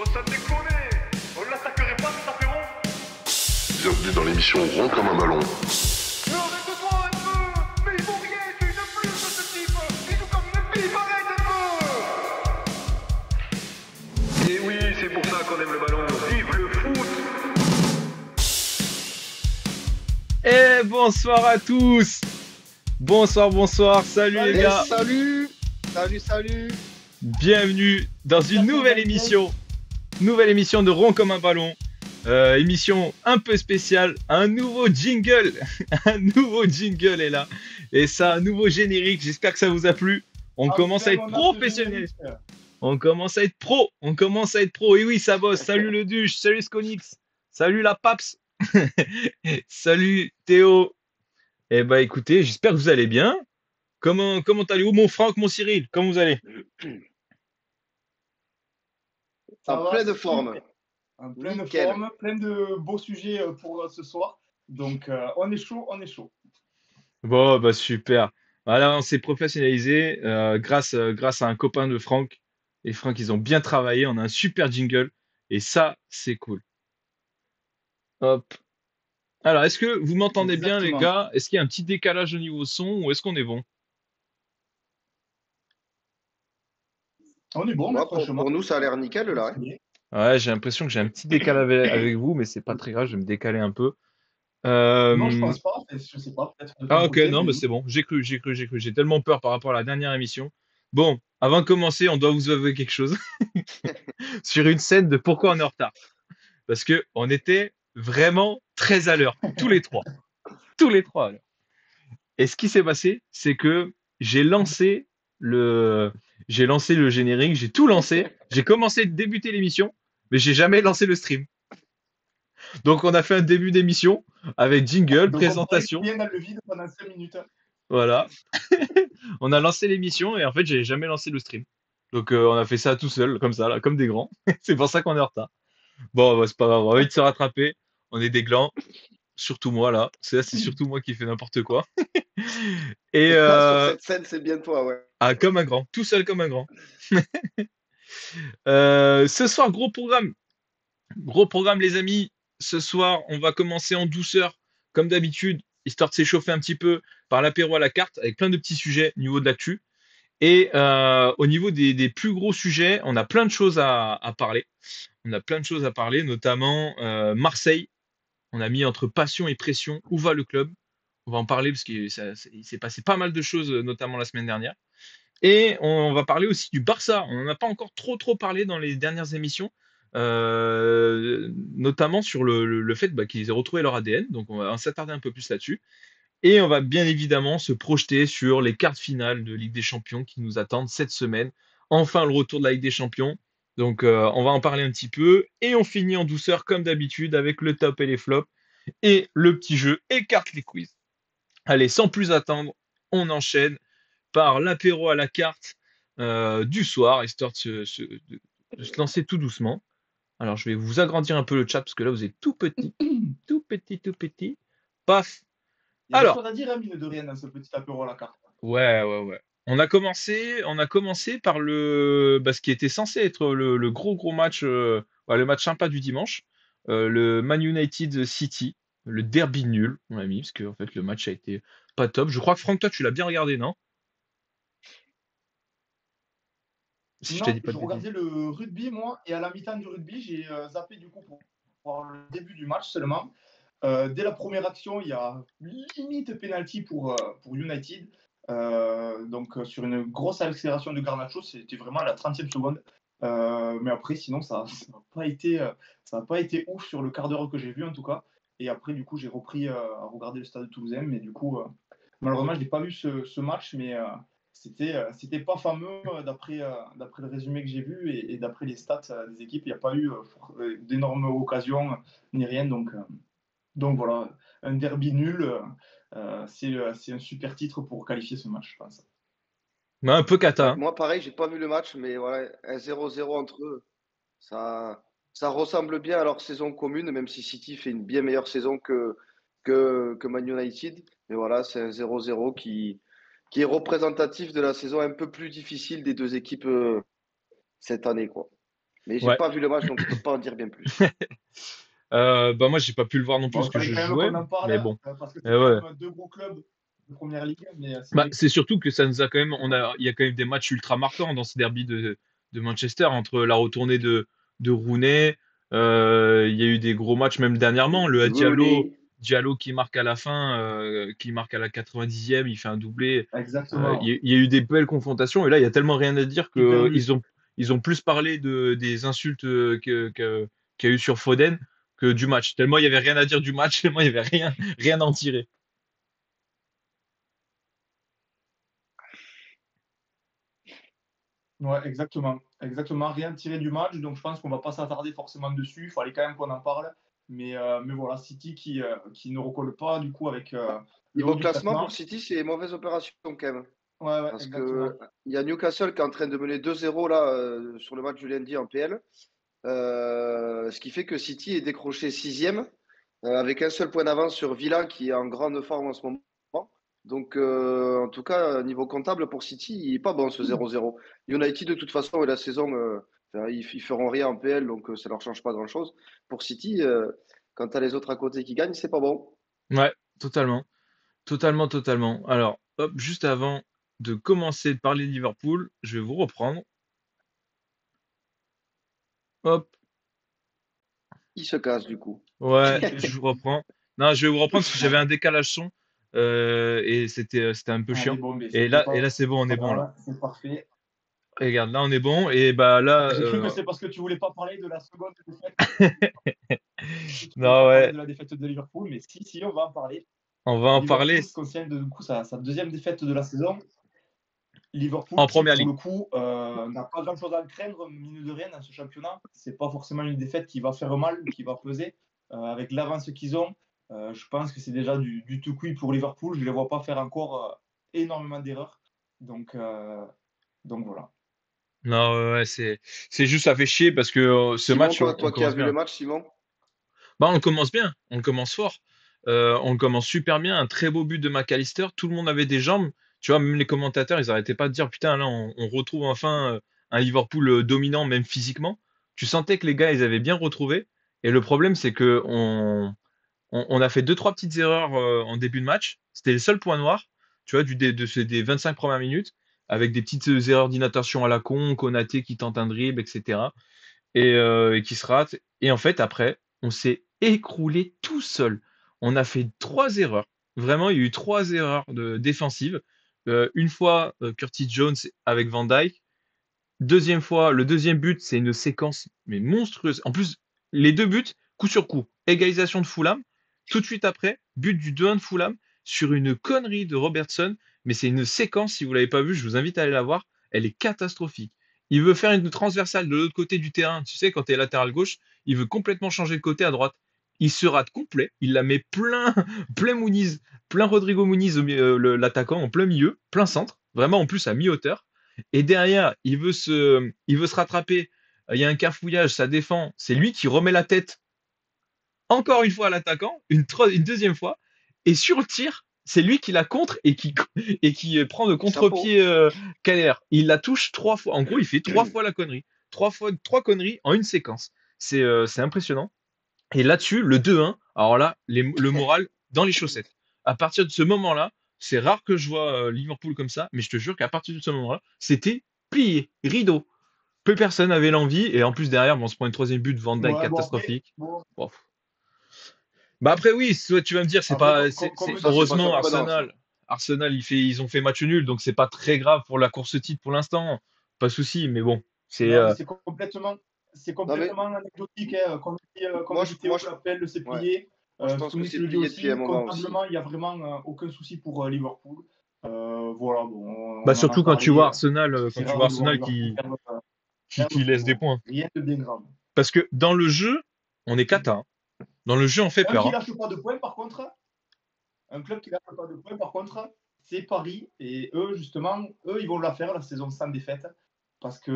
Oh, ça déconne. On l'attaquerait pas cet apéro. Bienvenue dans l'émission Rond comme un ballon. Mais arrête-toi un peu. Mais il vaut rien, c'est une plume de ce type. Il joue comme une pipe, arrête un peu. Et oui, c'est pour ça qu'on aime le ballon. Vive le foot. Et bonsoir à tous. Bonsoir, salut les gars. Salut. Bienvenue dans une nouvelle émission de Rond comme un ballon. Émission un peu spéciale, un nouveau jingle, un nouveau jingle est là. Et ça, un nouveau générique, j'espère que ça vous a plu. On commence à être professionnel. On commence à être pro. Et oui, ça bosse. Salut le Duche, salut Sconix, salut la Paps, salut Théo. Eh ben écoutez, j'espère que vous allez bien. Comment allez-vous, mon Franck, mon Cyril? Comment vous allez? En pleine forme. En pleine Nickel. forme, plein de beaux sujets pour ce soir. Donc, on est chaud. Bon, bah super. Voilà, on s'est professionnalisé grâce à un copain de Franck. Et Franck, ils ont bien travaillé. On a un super jingle. Et ça, c'est cool. Hop. Alors, est-ce que vous m'entendez bien, les Exactement. gars? Est-ce qu'il y a un petit décalage au niveau son ou est-ce qu'on est bon? On est bon, Moi, maître pour chemin. nous, ça a l'air nickel là. Hein. Ouais, j'ai l'impression que j'ai un petit décalage avec vous, mais c'est pas très grave. Je vais me décaler un peu. Non, je Euh, pense pas. Je sais pas, peut-être de ton Ah ok, côté, non, mais mais oui. c'est bon. J'ai cru. J'ai tellement peur par rapport à la dernière émission. Bon, avant de commencer, on doit vous avouer quelque chose sur une scène de pourquoi on est en retard. Parce que on était vraiment très à l'heure, tous les trois à l'heure. Et ce qui s'est passé, c'est que j'ai lancé le, j'ai lancé le générique, j'ai tout lancé, j'ai commencé de débuter l'émission, mais j'ai jamais lancé le stream. Donc on a fait un début d'émission avec jingle, Donc, on parlait présentation, bien dans le vide pendant 5 minutes. voilà. On a lancé l'émission et en fait j'ai jamais lancé le stream. Donc on a fait ça tout seul, comme ça, là, comme des grands. C'est pour ça qu'on est en retard. Bon, bah, c'est pas grave, on va vite se rattraper. On est des glands, surtout moi là. C'est surtout moi qui fais n'importe quoi. Et Sur cette scène, c'est bien toi, ouais. comme un grand, tout seul comme un grand. Ce soir, gros programme les amis. Ce soir, on va commencer en douceur, comme d'habitude, histoire de s'échauffer un petit peu par l'apéro à la carte, avec plein de petits sujets au niveau de l'actu. Et au niveau des plus gros sujets, on a plein de choses à parler. On a plein de choses à parler, notamment Marseille. On a mis entre passion et pression. Où va le club? On va en parler parce qu'il s'est passé pas mal de choses, notamment la semaine dernière. Et on va parler aussi du Barça. On n'en a pas encore trop parlé dans les dernières émissions, notamment sur le fait qu'ils aient retrouvé leur ADN. Donc on va s'attarder un peu plus là-dessus. Et on va bien évidemment se projeter sur les quarts de finale de Ligue des Champions qui nous attendent cette semaine. Enfin, le retour de la Ligue des Champions. Donc, on va en parler un petit peu. Et on finit en douceur, comme d'habitude, avec le top et les flops. Et le petit jeu écarte les quiz. Allez, sans plus attendre, on enchaîne par l'apéro à la carte du soir, histoire de se lancer tout doucement. Alors, je vais vous agrandir un peu le chat parce que là, vous êtes tout petit, tout petit, tout petit. Paf. Il y a des Alors, choses à dire, hein, mine de rien, dans ce petit apéro à la carte. ouais. On a commencé par ce qui était censé être le gros match, le match sympa du dimanche, le Man United City, le derby nul, on l'a mis, parce que en fait le match a été pas top. Je crois que Franck, toi, tu l'as bien regardé, non? Si je t'ai dit Non, pas je de bêtises. regardais le rugby, moi, et à la mi-temps du rugby, j'ai zappé du coup pour voir le début du match seulement. Dès la première action, il y a limite penalty pour United. Sur une grosse accélération de Garnacho, c'était vraiment à la 30e seconde. Mais après, sinon, ça n'a pas été ouf sur le quart d'heure que j'ai vu en tout cas. Et après, du coup, j'ai repris à regarder le Stade Toulousain. Mais du coup, malheureusement, je n'ai pas vu ce match, mais c'était pas fameux d'après le résumé que j'ai vu et d'après les stats des équipes. Il n'y a pas eu d'énormes occasions ni rien. Donc voilà, un derby nul, c'est un super titre pour qualifier ce match, je pense. Mais un peu cata, Ouais, hein. moi, pareil, j'ai pas vu le match, mais voilà, un 0-0 entre eux, ça ressemble bien à leur saison commune, même si City fait une bien meilleure saison que Man United. Mais voilà, c'est un 0-0 qui est représentatif de la saison un peu plus difficile des deux équipes cette année, quoi. Mais j'ai Ouais. pas vu le match, donc je peux pas en dire bien plus. Bah moi, j'ai pas pu le voir non plus Bon, parce il que fallait je quand même jouais, qu'on en parle, mais bon. parce que c'est quand Ouais. même deux gros clubs de première ligue. Mais c'est Bah, vrai que c'est surtout que ça nous a quand même, il y a quand même des matchs ultra marquants dans ce derby de Manchester entre la retournée de Rooney. Il y a eu des gros matchs même dernièrement. Le Rooney. Diallo qui marque à la fin, qui marque à la 90e, il fait un doublé. exactement. Il y a eu des belles confrontations et là, il y a tellement rien à dire Super que but. ils ont plus parlé des insultes qu'il y a eu sur Foden que du match. Tellement il y avait rien à dire du match, tellement il y avait rien à en tirer. Ouais, exactement. Exactement. Rien tiré du match, donc je pense qu'on va pas s'attarder forcément dessus. Il fallait quand même qu'on en parle. Mais voilà, City qui ne recolle pas du coup avec le haut Niveau du classement, pour classement. City, c'est mauvaise opération quand même. Ouais, Parce exactement. que il y a Newcastle qui est en train de mener 2-0 là, sur le match du lundi en PL. Ce qui fait que City est décroché sixième, avec un seul point d'avance sur Villa qui est en grande forme en ce moment. Donc, en tout cas, niveau comptable pour City, il n'est pas bon ce 0-0. United, de toute façon, et la saison, enfin, ils feront rien en PL, donc ça leur change pas grand-chose. Pour City, quand tu as les autres à côté qui gagnent, c'est pas bon. Ouais, totalement. Totalement. Alors, hop, juste avant de commencer de parler de Liverpool, je vais vous reprendre. Hop, Ils se cassent du coup. ouais, je vous reprends. Non, je vais vous reprendre parce que j'avais un décalage son et c'était un peu Allez, chiant. bon, mais Et c'est là, c'est bon, on est pas bon là. grave, c'est parfait. Regarde, là, on est bon. Et bah là, J'ai cru que c'est parce que tu voulais pas parler de la seconde défaite. Tu voulais non, pas parler ouais, de la défaite de Liverpool, mais si, on va en parler. on va en parler Liverpool qui concerne du coup sa deuxième défaite de la saison. Liverpool en qui, première pour ligue. le coup, n'a pas grand-chose à craindre, mine de rien, dans ce championnat. C'est pas forcément une défaite qui va faire mal ou qui va peser. Avec l'avance qu'ils ont, je pense que c'est déjà du tout cuit pour Liverpool. Je ne les vois pas faire encore énormément d'erreurs. Donc, donc voilà. Non, ouais, c'est juste, ça fait chier parce que ce Simon, match, toi, on toi qui as commence vu le bien. match, Simon, Bah, on commence bien, on commence fort. On commence super bien, un très beau but de McAllister. Tout le monde avait des jambes. Tu vois, même les commentateurs, ils arrêtaient pas de dire, putain, là, on retrouve enfin un Liverpool dominant, même physiquement. Tu sentais que les gars, ils avaient bien retrouvé. Et le problème, c'est que on a fait deux, trois petites erreurs en début de match. C'était le seul point noir, tu vois, des 25 premières minutes, avec des petites erreurs d'inattention à la con, Konaté qui tente un dribble, etc. Et qui se rate. Et en fait, après, on s'est écroulé tout seul. On a fait trois erreurs. Vraiment, il y a eu trois erreurs défensives. Une fois, Curtis Jones avec Van Dijk. Deuxième fois, le deuxième but, c'est une séquence mais monstrueuse. En plus, les deux buts, coup sur coup. Égalisation de Fulham. Tout de suite après, but du 2-1 de Fulham sur une connerie de Robertson. Mais c'est une séquence, si vous l'avez pas vue, je vous invite à aller la voir. Elle est catastrophique. Il veut faire une transversale de l'autre côté du terrain. Tu sais, quand tu es latéral gauche, il veut complètement changer de côté à droite. Il se rate complet. Il la met plein Muniz, plein Rodrigo Muniz, l'attaquant, en plein milieu, plein centre. Vraiment, en plus, à mi-hauteur. Et derrière, il veut se rattraper. Il y a un cafouillage, ça défend. C'est lui qui remet la tête encore une fois à l'attaquant, une deuxième fois. Et sur le tir, c'est lui qui la contre et qui prend de chapeau. contre-pied Keller. Il la touche trois fois. En gros, il fait trois fois la connerie. Trois conneries en une séquence. C'est impressionnant. Et là-dessus, le 2-1, alors là, le moral dans les chaussettes. À partir de ce moment-là, c'est rare que je vois Liverpool comme ça, mais je te jure qu'à partir de ce moment-là, c'était plié, rideau. Peu personne avait l'envie, et en plus derrière, bon, on se prend une troisième but de Van Dijk Ouais, bon, après, catastrophique. Bon. Bah après oui, tu vas me dire, c'est pas, comme Ça, c'est pas heureusement surprenant, ça. Arsenal, ils ont fait match nul, donc c'est pas très grave pour la course titre pour l'instant, pas de souci. Mais bon, c'est non, mais c'est Non, mais complètement anecdotique. Hein. Comme moi, dit Théo, moi, l'appel s'est ouais, plié. moi, je pense que Tony te c'est le dit plié depuis un aussi. moment aussi. Comptablement, il n'y a vraiment aucun souci pour Liverpool. Voilà, bon, bah on en a surtout quand tu parlé. vois Arsenal, C'est rare de voir Liverpool qui, perdre, qui mais laisse des bon, points. rien de bien grave. Parce que dans le jeu, on est cata, hein. Dans le jeu, on fait Un peur, qui hein. lâche pas de points, par contre, un club qui lâche pas de points, par contre, c'est Paris. Et eux, justement, ils vont la faire, la saison sans défaite. Parce que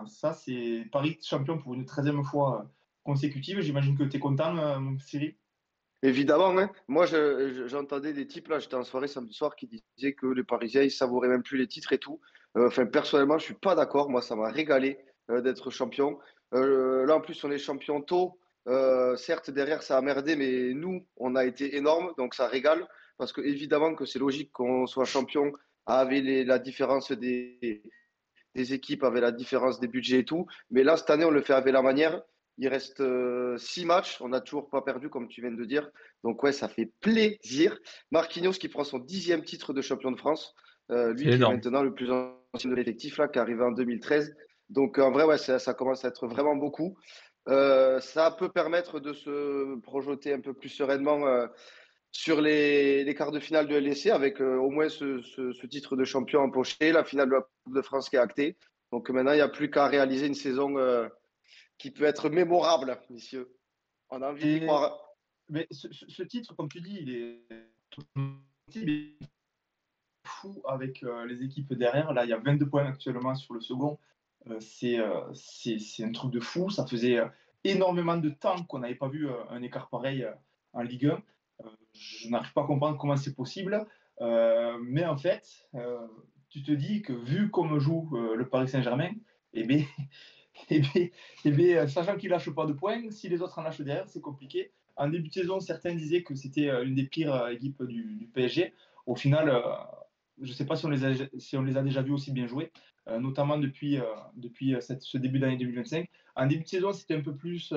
ça, c'est Paris champion pour une 13e fois consécutive. J'imagine que tu es content, mon Cyril. Évidemment, hein. Moi, j'entendais des types, là, j'étais en soirée samedi soir, qui disaient que les Parisiens, ils savouraient même plus les titres et tout. Enfin, personnellement, je suis pas d'accord. Moi, ça m'a régalé d'être champion. Là, en plus, on est champion tôt. Certes, derrière, ça a merdé, mais nous, on a été énorme, donc ça régale. Parce que évidemment que c'est logique qu'on soit champion avec la différence des équipes, avec la différence des budgets et tout. Mais là, cette année, on le fait avec la manière. Il reste 6 matchs. On n'a toujours pas perdu, comme tu viens de dire. Donc, ouais, ça fait plaisir. Marquinhos qui prend son 10e titre de champion de France. C'est Lui qui est énorme. maintenant le plus ancien de l'effectif, là, qui est arrivé en 2013. Donc, en vrai, ouais, ça commence à être vraiment beaucoup. Ça peut permettre de se projeter un peu plus sereinement sur les quarts de finale de LEC avec au moins ce titre de champion empoché, la finale de la Coupe de France qui est actée. Donc maintenant, il n'y a plus qu'à réaliser une saison qui peut être mémorable, messieurs. On a envie d'y Et croire. mais ce titre, comme tu dis, il est il est fou avec les équipes derrière. Là, il y a 22 points actuellement sur le second. C'est un truc de fou. Ça faisait énormément de temps qu'on n'avait pas vu un écart pareil en Ligue 1. Je n'arrive pas à comprendre comment c'est possible. Mais en fait, tu te dis que vu comme joue le Paris Saint-Germain, eh bien, sachant qu'il ne lâche pas de points, si les autres en lâchent derrière, c'est compliqué. En début de saison, certains disaient que c'était une des pires équipes du PSG. Au final, je ne sais pas si on les a déjà vus aussi bien jouer, notamment depuis ce début d'année 2025. En début de saison, c'était un peu plus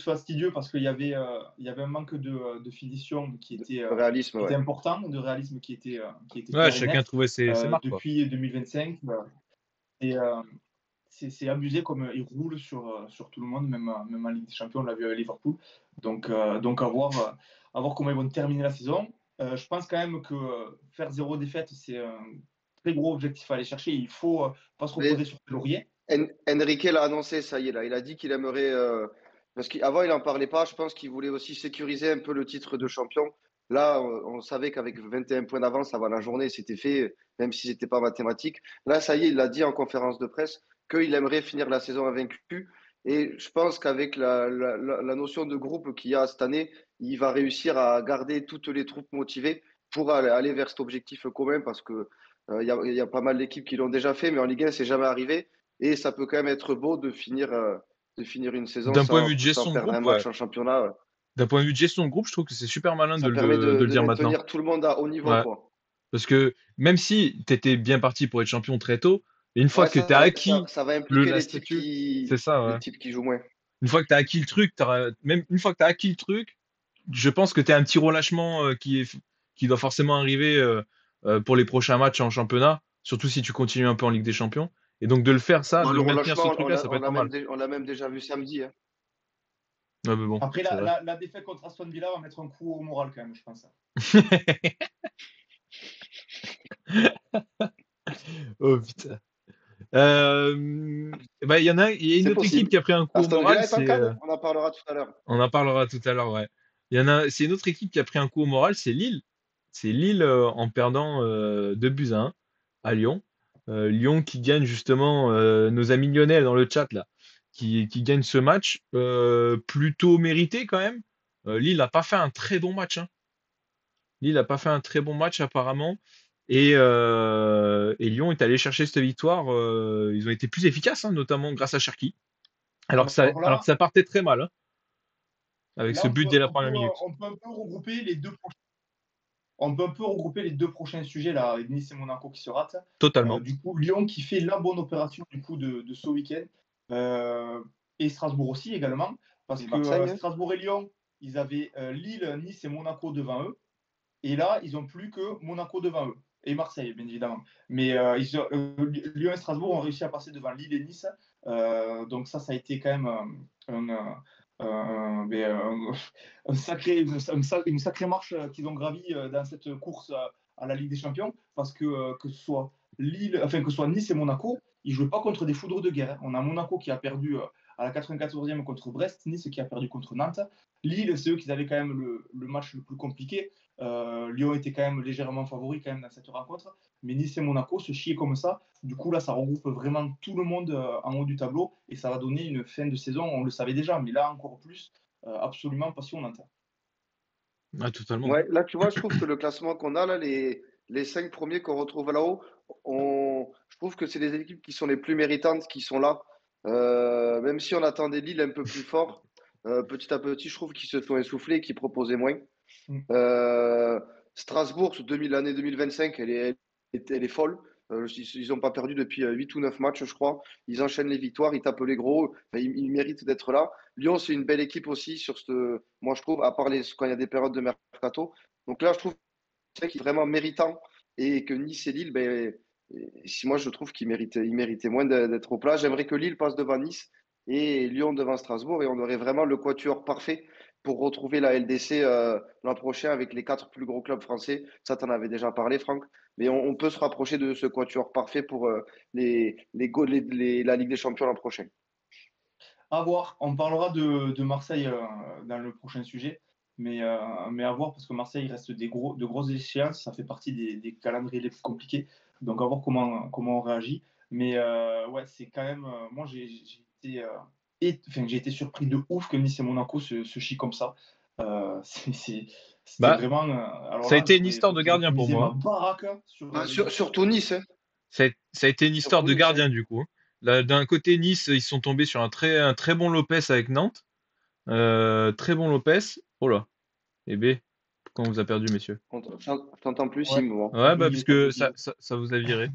fastidieux parce qu'il y avait un manque de finition qui était, Le réalisme, ouais. important, de réalisme qui était Ouais, clair et chacun net. trouvait ses marques, quoi. Depuis 2025. Et c'est abusé comme il roule sur tout le monde, même en Ligue des Champions, on l'a vu avec Liverpool. Donc à voir comment ils vont terminer la saison. Je pense quand même que faire 0 défaite, c'est un très gros objectif à aller chercher. Il faut pas se reposer sur ses lauriers. Enrique l'a annoncé, ça y est, là. Il a dit qu'il aimerait. Parce qu'avant, il n'en parlait pas. Je pense qu'il voulait aussi sécuriser un peu le titre de champion. Là, on savait qu'avec 21 points d'avance avant la journée, c'était fait, même si ce n'était pas mathématique. Là, ça y est, il l'a dit en conférence de presse qu'il aimerait finir la saison invaincu. Et je pense qu'avec la notion de groupe qu'il y a cette année, il va réussir à garder toutes les troupes motivées pour aller vers cet objectif commun parce que il y a pas mal d'équipes qui l'ont déjà fait, mais en Ligue 1, c'est jamais arrivé. Et ça peut quand même être beau de finir une saison D'un point de vue de sans gestion de perdre un groupe, ouais. match en championnat. D'un point de vue de gestion de groupe, je trouve que c'est super malin Ça de permet le dire maintenant. maintenir tout le monde à haut niveau, Ouais. quoi. Parce que même si tu étais bien parti pour être champion très tôt, une fois Ouais, que tu as acquis ça va impliquer la les types statue, c'est ça, ouais. les types qui jouent moins. Une fois que tu as acquis le truc, même une fois que tu as acquis le truc, je pense que tu as un petit relâchement qui doit forcément arriver pour les prochains matchs en championnat, surtout si tu continues un peu en Ligue des Champions. Et donc de le faire ça, Bon, de le maintenir ce relâchement, truc-là, ça peut être pas mal. on l'a même déjà vu samedi. Hein. Ouais, mais bon, Après, c'est vrai. la défaite contre Aston Villa va mettre un coup au moral quand même, je pense. Oh putain. Il y a une C'est autre équipe possible. qui a pris un coup au Aston moral, Villa est en Cannes, on en parlera tout à l'heure. on en parlera tout à l'heure, ouais. C'est une autre équipe qui a pris un coup au moral, c'est Lille. C'est Lille en perdant 2-1 à Lyon. Lyon qui gagne justement nos amis lyonnais dans le chat là, qui gagne ce match plutôt mérité quand même. Lille n'a pas fait un très bon match, hein. Lille n'a pas fait un très bon match apparemment. Et Lyon est allé chercher cette victoire. Ils ont été plus efficaces, hein, notamment grâce à Cherki. Alors que Alors là, ça partait très mal, hein, avec ce on but peut, dès la on première peut- minute. on peut un peu regrouper les deux prochains. On peut un peu regrouper les deux prochains sujets là, avec Nice et Monaco qui se ratent. Totalement. Du coup, Lyon qui fait la bonne opération du coup de ce week-end. Et Strasbourg aussi également. Parce Et que Marseille, hein. Strasbourg et Lyon, ils avaient Lille, Nice et Monaco devant eux. Et là, ils n'ont plus que Monaco devant eux. Et Marseille, bien évidemment. Mais Lyon et Strasbourg ont réussi à passer devant Lille et Nice. Donc ça a été quand même une sacrée marche qu'ils ont gravie dans cette course à la Ligue des Champions. Parce que ce soit que ce soit Nice et Monaco, ils ne jouaient pas contre des foudres de guerre. On a Monaco qui a perdu à la 94e contre Brest, Nice qui a perdu contre Nantes. Lille, c'est eux qui avaient quand même le match le plus compliqué. Lyon était quand même légèrement favori quand même dans cette rencontre. Mais Nice et Monaco se chier comme ça. Du coup, là, ça regroupe vraiment tout le monde en haut du tableau. Et ça va donner une fin de saison, on le savait déjà, mais là encore plus, absolument passionnante. Ah, totalement. Ouais, là, tu vois, je trouve que le classement qu'on a, là, les 5 premiers qu'on retrouve là-haut, je trouve que c'est les équipes qui sont les plus méritantes qui sont là. Même si on attendait Lille un peu plus fort, petit à petit, je trouve qu'ils se sont essoufflés, qu'ils proposaient moins. Mm. Strasbourg, l'année 2025, elle est folle. Ils n'ont pas perdu depuis 8 ou 9 matchs, je crois. Ils enchaînent les victoires, ils tapent les gros. Enfin, ils méritent d'être là. Lyon, c'est une belle équipe aussi moi, je trouve, à part quand il y a des périodes de mercato. Donc là, je trouve qui est vraiment méritant et que Nice et Lille, moi je trouve ils méritaient moins d'être au plat. J'aimerais que Lille passe devant Nice et Lyon devant Strasbourg et on aurait vraiment le quatuor parfait pour retrouver la LDC l'an prochain avec les 4 plus gros clubs français. Ça, tu en avais déjà parlé, Franck. Mais on peut se rapprocher de ce quatuor parfait pour la Ligue des Champions l'an prochain. À voir. On parlera de Marseille dans le prochain sujet. Mais à voir, parce que Marseille il reste de grosses échéances. Ça fait partie des calendriers les plus compliqués. Donc, à voir comment on réagit. Mais ouais, c'est quand même. Moi, j'ai été surpris de ouf que Nice et Monaco se chient comme ça. C'était Bah, vraiment. Alors ça a là, été une histoire de j'aurais gardien pour misé ma moi. baraque sur les Surtout Nice, hein. Ça a été une histoire surtout de Nice, hein. gardien du coup. Là, d'un côté, Nice, ils sont tombés sur un très bon Lopez avec Nantes. Très bon Lopez. Oh là. Eh B, quand on vous a perdu, messieurs. Je t'entends plus, Ouais, Sim, moi. Ouais, bah, ça peut puisque griller. ça vous a viré.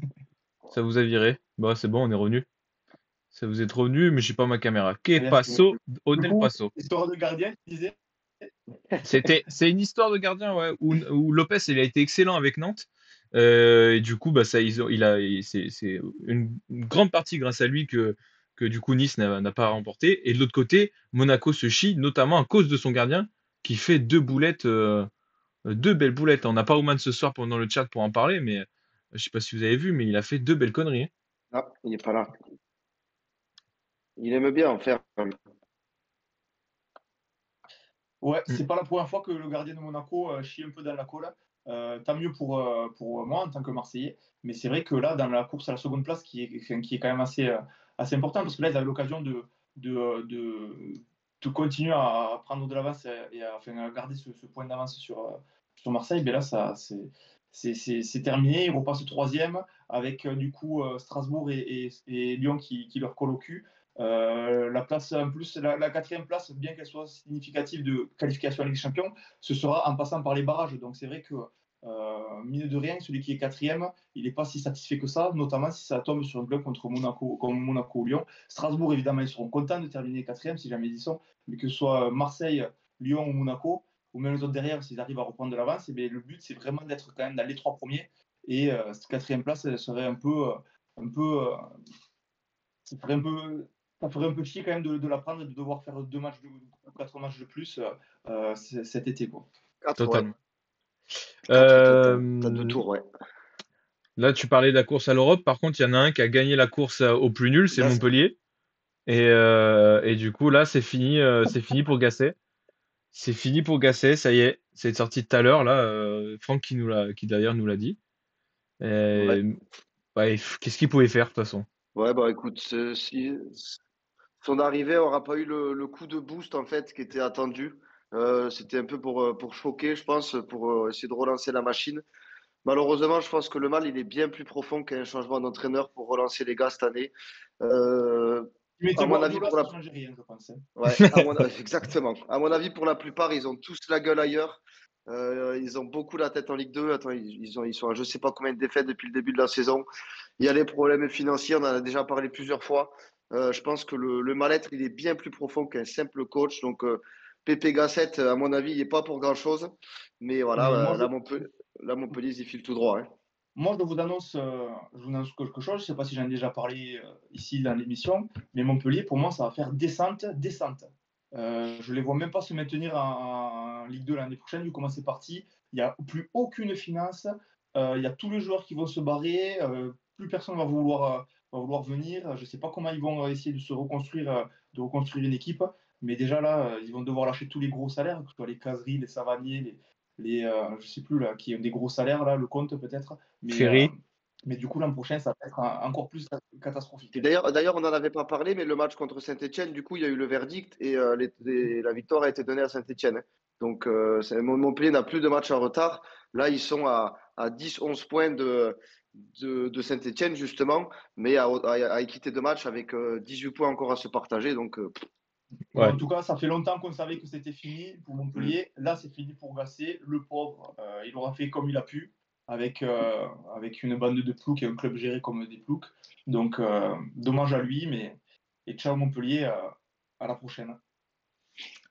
Ça vous a viré. Bah, c'est bon, on est revenu. Ça vous est revenu, mais j'ai pas ma caméra. Que Allez, est-ce que- passo, Du Odel coup, Passo. histoire de gardien, tu disais. C'est une histoire de gardien, ouais, où Lopez, il a été excellent avec Nantes. Et du coup, bah, ça, c'est une grande partie grâce à lui que du coup Nice n'a pas remporté. Et de l'autre côté, Monaco se chie, notamment à cause de son gardien, qui fait deux belles boulettes. On n'a pas Oman ce soir pendant le chat pour en parler, mais je sais pas si vous avez vu, mais il a fait deux belles conneries. Ah, il n'est pas là. Il aime bien en faire. Ouais, Mm. c'est pas la première fois que le gardien de Monaco chie un peu dans la colle. Tant mieux pour moi en tant que Marseillais. Mais c'est vrai que là, dans la course à la seconde place, qui est quand même assez important, parce que là, ils avaient l'occasion de continuer à prendre de l'avance à garder ce point d'avance sur Marseille. Mais là, c'est terminé. Ils repassent troisième avec du coup Strasbourg et Lyon qui leur collent au cul. La place en plus, la quatrième place, bien qu'elle soit significative de qualification à Ligue des Champions, ce sera en passant par les barrages. Donc c'est vrai que mine de rien, celui qui est quatrième, il n'est pas si satisfait que ça, notamment si ça tombe sur un club contre Monaco, comme Monaco ou Lyon. Strasbourg, évidemment, ils seront contents de terminer quatrième si jamais ils y sont, mais que ce soit Marseille, Lyon ou Monaco, ou même les autres derrière, s'ils arrivent à reprendre de l'avance, le but c'est vraiment d'être quand même dans les 3 premiers. Et cette quatrième place, elle serait un peu, ça ferait un peu, ça ferait un peu chier quand même de la prendre et de devoir faire 4 matchs de plus cet été, quoi. 4, ouais. Totalement. 4, t'as 2 Euh, tours, ouais. Là, tu parlais de la course à l'Europe. Par contre, il y en a un qui a gagné la course au plus nul, c'est Gasset. Montpellier. Et du coup, là, c'est fini pour Gasset. C'est fini pour Gasset, ça y est. C'est sorti tout à l'heure, là. Franck qui d'ailleurs nous l'a dit. Ouais. Et, ouais, qu'est-ce qu'il pouvait faire, de toute façon? Ouais, bah écoute, si son arrivée aura pas eu le coup de boost en fait qui était attendu. C'était un peu pour choquer, je pense, pour essayer de relancer la machine. Malheureusement, je pense que le mal, il est bien plus profond qu'un changement d'entraîneur pour relancer les gars cette année. Euh, Tu mettais à mon avis, Guardiola, pour ça la, ne changeait rien, je pense, hein. ouais, exactement. À mon avis, pour la plupart, ils ont tous la gueule ailleurs. Ils ont beaucoup la tête en Ligue 2. Attends, ils sont à je sais pas combien de défaites depuis le début de la saison. Il y a les problèmes financiers, on en a déjà parlé plusieurs fois. Je pense que le mal-être, il est bien plus profond qu'un simple coach. Donc, Pépé Gasset, à mon avis, il n'est pas pour grand-chose. Mais voilà, Mais Montpellier, ils y filent tout droit, hein. moi, je vous annonce quelque chose. Je ne sais pas si j'en ai déjà parlé ici dans l'émission, mais Montpellier, pour moi, ça va faire descente. Je ne les vois même pas se maintenir en Ligue 2 l'année prochaine, vu comment c'est parti. Il n'y a plus aucune finance. Il y a tous les joueurs qui vont se barrer. Plus personne va vouloir venir. Je ne sais pas comment ils vont essayer de reconstruire une équipe. Mais déjà là, ils vont devoir lâcher tous les gros salaires, que ce soit les Caseries, les Savanier, je sais plus là, qui ont des gros salaires là, le compte peut-être. Ferry. Mais du coup, l'an prochain, ça va être encore plus catastrophique. Et d'ailleurs, on n'en avait pas parlé, mais le match contre Saint-Etienne, du coup, il y a eu le verdict et la victoire a été donnée à Saint-Etienne, hein. Donc, Montpellier n'a plus de match en retard. Là, ils sont à 10-11 points de Saint-Etienne, justement, mais à équité de match avec 18 points encore à se partager. Donc, Ouais. En tout cas, ça fait longtemps qu'on savait que c'était fini pour Montpellier. Là, c'est fini pour Gasset. Le pauvre, il aura fait comme il a pu, avec une bande de ploucs et un club géré comme des ploucs. Donc, dommage à lui, mais et ciao Montpellier, à la prochaine.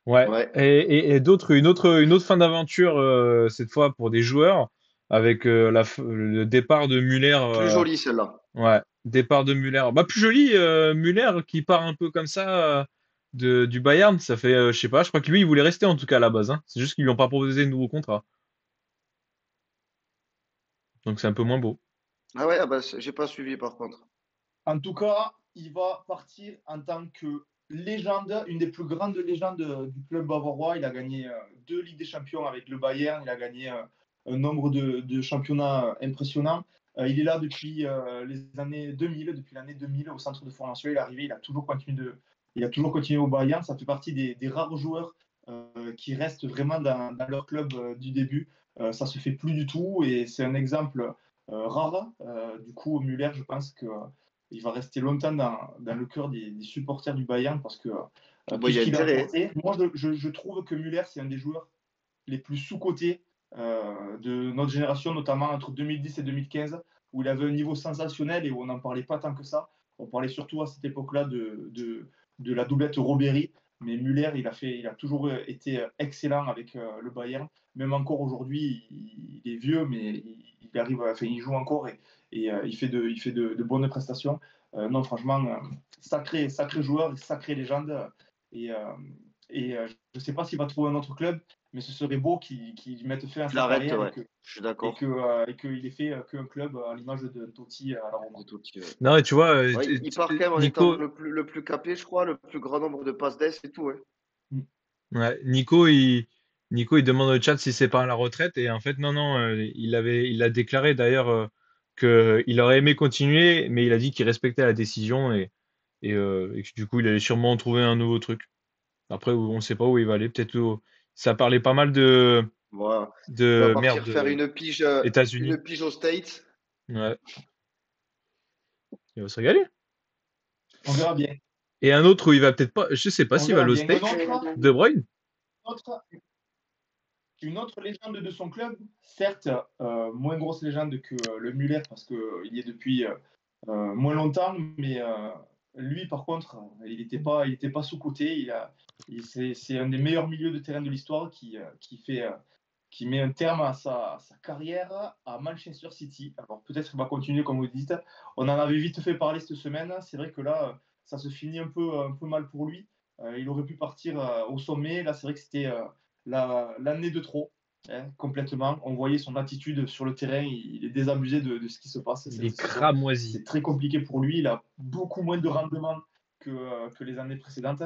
Ouais. ouais. Et une autre fin d'aventure, cette fois pour des joueurs, avec le départ de Muller. Plus jolie celle-là. Ouais, départ de Muller. Bah, plus joli, Muller qui part un peu comme ça du Bayern. Ça fait, je sais pas, je crois que lui, il voulait rester en tout cas à la base, hein. C'est juste qu'ils lui ont pas proposé de nouveau contrat. Donc c'est un peu moins beau. Ah ouais, ah bah, j'ai pas suivi par contre. En tout cas, il va partir en tant que légende, une des plus grandes légendes du club bavarois. Il a gagné 2 Ligues des Champions avec le Bayern. Il a gagné un nombre de championnats impressionnants. Il est là depuis les années 2000, depuis l'année 2000 au centre de formation. Il est arrivé, il a toujours continué au Bayern. Ça fait partie des rares joueurs qui restent vraiment dans leur club du début. Ça se fait plus du tout et c'est un exemple rare. Du coup, Müller, je pense que il va rester longtemps dans le cœur des supporters du Bayern parce que Bon, tout il y ce a qu'il a intérêt. apporté. Moi, je trouve que Müller, c'est un des joueurs les plus sous-cotés de notre génération, notamment entre 2010 et 2015, où il avait un niveau sensationnel et où on n'en parlait pas tant que ça. On parlait surtout à cette époque-là de la doublette Robéry, mais Müller, il a toujours été excellent avec le Bayern. Même encore aujourd'hui, il est vieux, mais il joue encore et il fait de bonnes prestations. Non, franchement, sacré joueur, sacré légende. Et, je ne sais pas s'il va trouver un autre club, mais ce serait beau qu'il mette fin à Je sa l'arrête, carrière ouais. Je suis d'accord. et qu'il ait fait qu'un club à l'image de Totti à la Roma. Non, et tu vois, Ouais, il part quand même en étant Nico, le plus capé, je crois, le plus grand nombre de passes d'ess et tout. Ouais. ouais, Nico, il demande au chat si c'est pas la retraite et en fait non, il a déclaré d'ailleurs que il aurait aimé continuer, mais il a dit qu'il respectait la décision et que du coup il allait sûrement trouver un nouveau truc. Après, on sait pas où il va aller. Ça parlait pas mal Voilà. Il va partir faire de une États-Unis. pige aux States. Ouais, il va se régaler. On verra bien. Et un autre où il va peut-être pas, je sais pas On s'il va verra aller au bien. States. De Bruyne. Une autre légende de son club, certes moins grosse légende que le Muller parce qu'il y est depuis moins longtemps, mais lui par contre, il n'était pas sous-coté. C'est un des meilleurs milieux de terrain de l'histoire qui met un terme à sa carrière à Manchester City. Alors peut-être qu'il va continuer comme vous dites. On en avait vite fait parler cette semaine. C'est vrai que là, ça se finit un peu mal pour lui. Il aurait pu partir au sommet. Là, c'est vrai que c'était l'année de trop, hein, complètement. On voyait son attitude sur le terrain. Il est désabusé de ce qui se passe. Il est cramoisi. C'est très compliqué pour lui. Il a beaucoup moins de rendement que les années précédentes.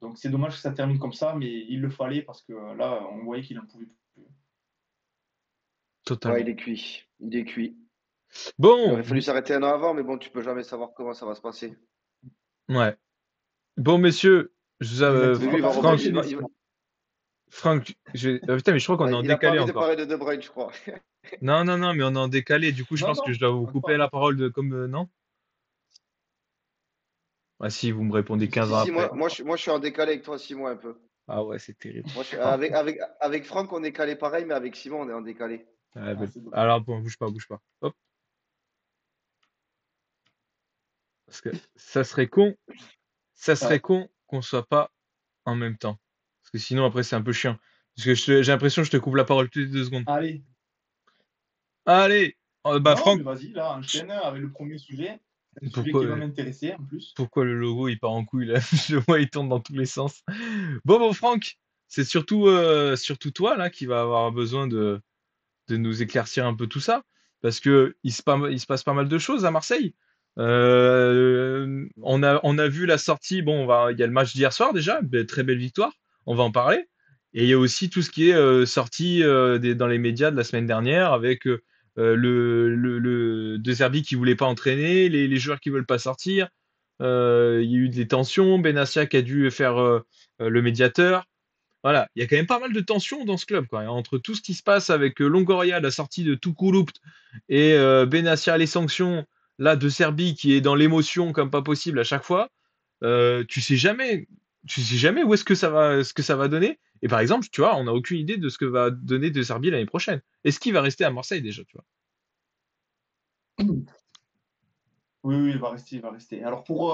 Donc c'est dommage que ça termine comme ça, mais il le fallait parce que là, on voyait qu'il n'en pouvait plus. Totalement. Ouais, il est cuit. Il est cuit. Il Bon, aurait fallu s'arrêter un an avant, mais bon, tu peux jamais savoir comment ça va se passer. ouais. Bon, messieurs, Mais lui, il va Franck, revenir. Franck, putain, mais je crois qu'on est en Il a pas décalé envie de encore. parler de De Bruyne, je crois. Non, mais on est en décalé. Du coup, je Non, pense que je dois vous on couper parle. la parole comme non? Ah si, vous me répondez 15 ans Si, après. moi, je suis en décalé avec toi, Simon, un peu. Ah ouais, c'est terrible. Moi, avec Franck, on est calé pareil, mais avec Simon, on est en décalé. Ah, mais- C'est bon. alors, bon, bouge pas. Hop. Parce que ça serait con qu'on soit pas en même temps. Parce que sinon, après, c'est un peu chiant. Parce que j'ai l'impression que je te coupe la parole toutes les 2 secondes. Allez. Allez! Bah, Non, Franck, mais vas-y, là, enchaîne avec le premier sujet. C'est un sujet pourquoi, qui va m'intéresser en plus. pourquoi le logo il part en couille là? Je le vois, il tourne dans tous les sens. Bon, Franck, c'est surtout toi là qui va avoir besoin de nous éclaircir un peu tout ça. Parce que il se passe pas mal de choses à Marseille. On a vu la sortie. Bon, il y a le match d'hier soir déjà, très belle victoire. On va en parler. Et il y a aussi tout ce qui est sorti dans les médias de la semaine dernière avec le De Zerbi qui voulait pas entraîner, les joueurs qui veulent pas sortir. Il y a eu des tensions. Benassia qui a dû faire le médiateur. Voilà, il y a quand même pas mal de tensions dans ce club, quoi. Entre tout ce qui se passe avec Longoria, la sortie de Tukurupt et Benassia, les sanctions, là, de Serbie qui est dans l'émotion comme pas possible à chaque fois, tu sais jamais, tu sais jamais où est-ce que ça va, ce que ça va donner. Et par exemple, tu vois, on n'a aucune idée de ce que va donner de Serbie l'année prochaine. Est-ce qu'il va rester à Marseille déjà, tu vois? Oui, oui, il va rester, il va rester. Alors pour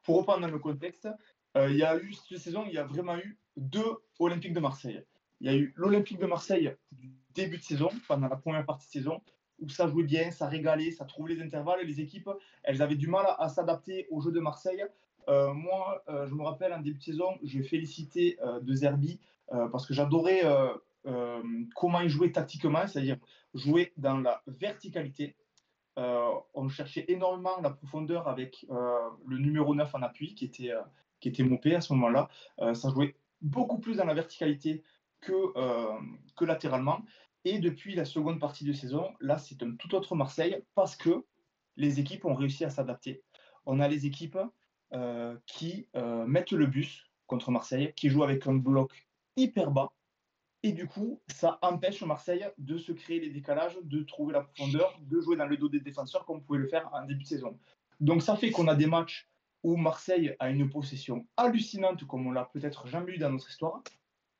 reprendre dans le contexte, il y a eu cette saison, il y a vraiment eu 2 Olympiques de Marseille. Il y a eu l'Olympique de Marseille du début de saison, pendant la première partie de saison, où ça jouait bien, ça régalait, ça trouvait les intervalles, les équipes, elles avaient du mal à s'adapter au jeu de Marseille. Moi, je me rappelle en début de saison, je félicité De Zerbi parce que j'adorais comment il jouait tactiquement, c'est-à-dire jouer dans la verticalité. On cherchait énormément la profondeur avec le numéro 9 en appui qui était Mopé à ce moment-là. Ça jouait beaucoup plus dans la verticalité que latéralement. Et depuis la seconde partie de saison, là, c'est un tout autre Marseille parce que les équipes ont réussi à s'adapter. On a les équipes qui mettent le bus contre Marseille, qui jouent avec un bloc hyper bas, et du coup, ça empêche Marseille de se créer les décalages, de trouver la profondeur, de jouer dans le dos des défenseurs comme on pouvait le faire en début de saison. Donc ça fait qu'on a des matchs où Marseille a une possession hallucinante comme on l'a peut-être jamais eu dans notre histoire,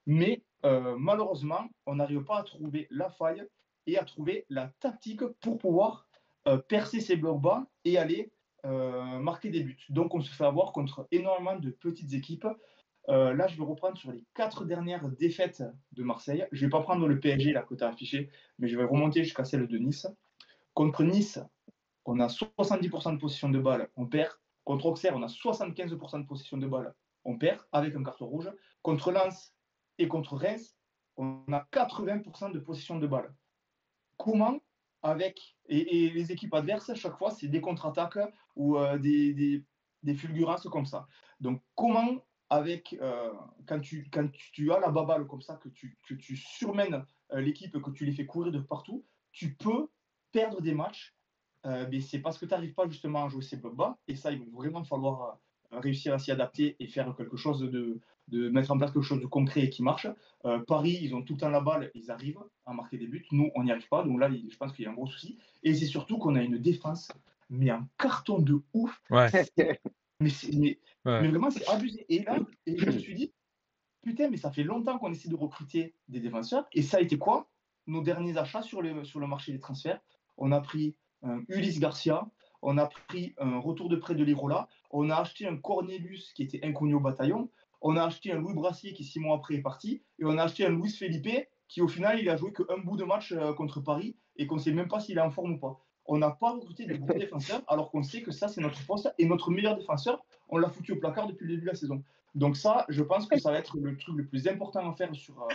mais malheureusement, on n'arrive pas à trouver la faille et à trouver la tactique pour pouvoir percer ces blocs bas et aller marquer des buts. Donc on se fait avoir contre énormément de petites équipes. Là, je vais reprendre sur les 4 dernières défaites de Marseille. Je ne vais pas prendre le PSG, là, que tu as affiché, mais je vais remonter jusqu'à celle de Nice. Contre Nice, on a 70% de possession de balle, on perd. Contre Auxerre, on a 75% de possession de balle, on perd, avec un carton rouge. Contre Lens et contre Reims, on a 80% de possession de balle. Comment, avec. Et les équipes adverses, à chaque fois, c'est des contre-attaques ou des fulgurances comme ça. Donc, comment avec quand tu as la baballe comme ça, que tu surmènes l'équipe, que tu les fais courir de partout, tu peux perdre des matchs. Mais c'est parce que tu n'arrives pas justement à jouer ces blocs bas. Et ça, il va vraiment falloir réussir à s'y adapter et faire quelque chose de mettre en place quelque chose de concret et qui marche. Paris, ils ont tout le temps la balle, ils arrivent à marquer des buts. Nous, on n'y arrive pas. Donc là, je pense qu'il y a un gros souci. Et c'est surtout qu'on a une défense, mais un carton de ouf. Ouais, Mais, ouais. mais vraiment, c'est abusé. Et là, je me suis dit, putain, mais ça fait longtemps qu'on essaie de recruter des défenseurs. Et ça a été quoi? Nos derniers achats sur le marché des transferts. On a pris Ulysse Garcia, on a pris un retour de prêt de Lirola, on a acheté un Cornelius qui était inconnu au bataillon, on a acheté un Louis Brassier qui 6 mois après est parti, et on a acheté un Luis Felipe qui au final il a joué qu'un bout de match contre Paris et qu'on ne sait même pas s'il est en forme ou pas. On n'a pas recruté des gros défenseurs alors qu'on sait que ça c'est notre poste et notre meilleur défenseur, on l'a foutu au placard depuis le début de la saison. Donc ça, je pense que ça va être le truc le plus important à faire sur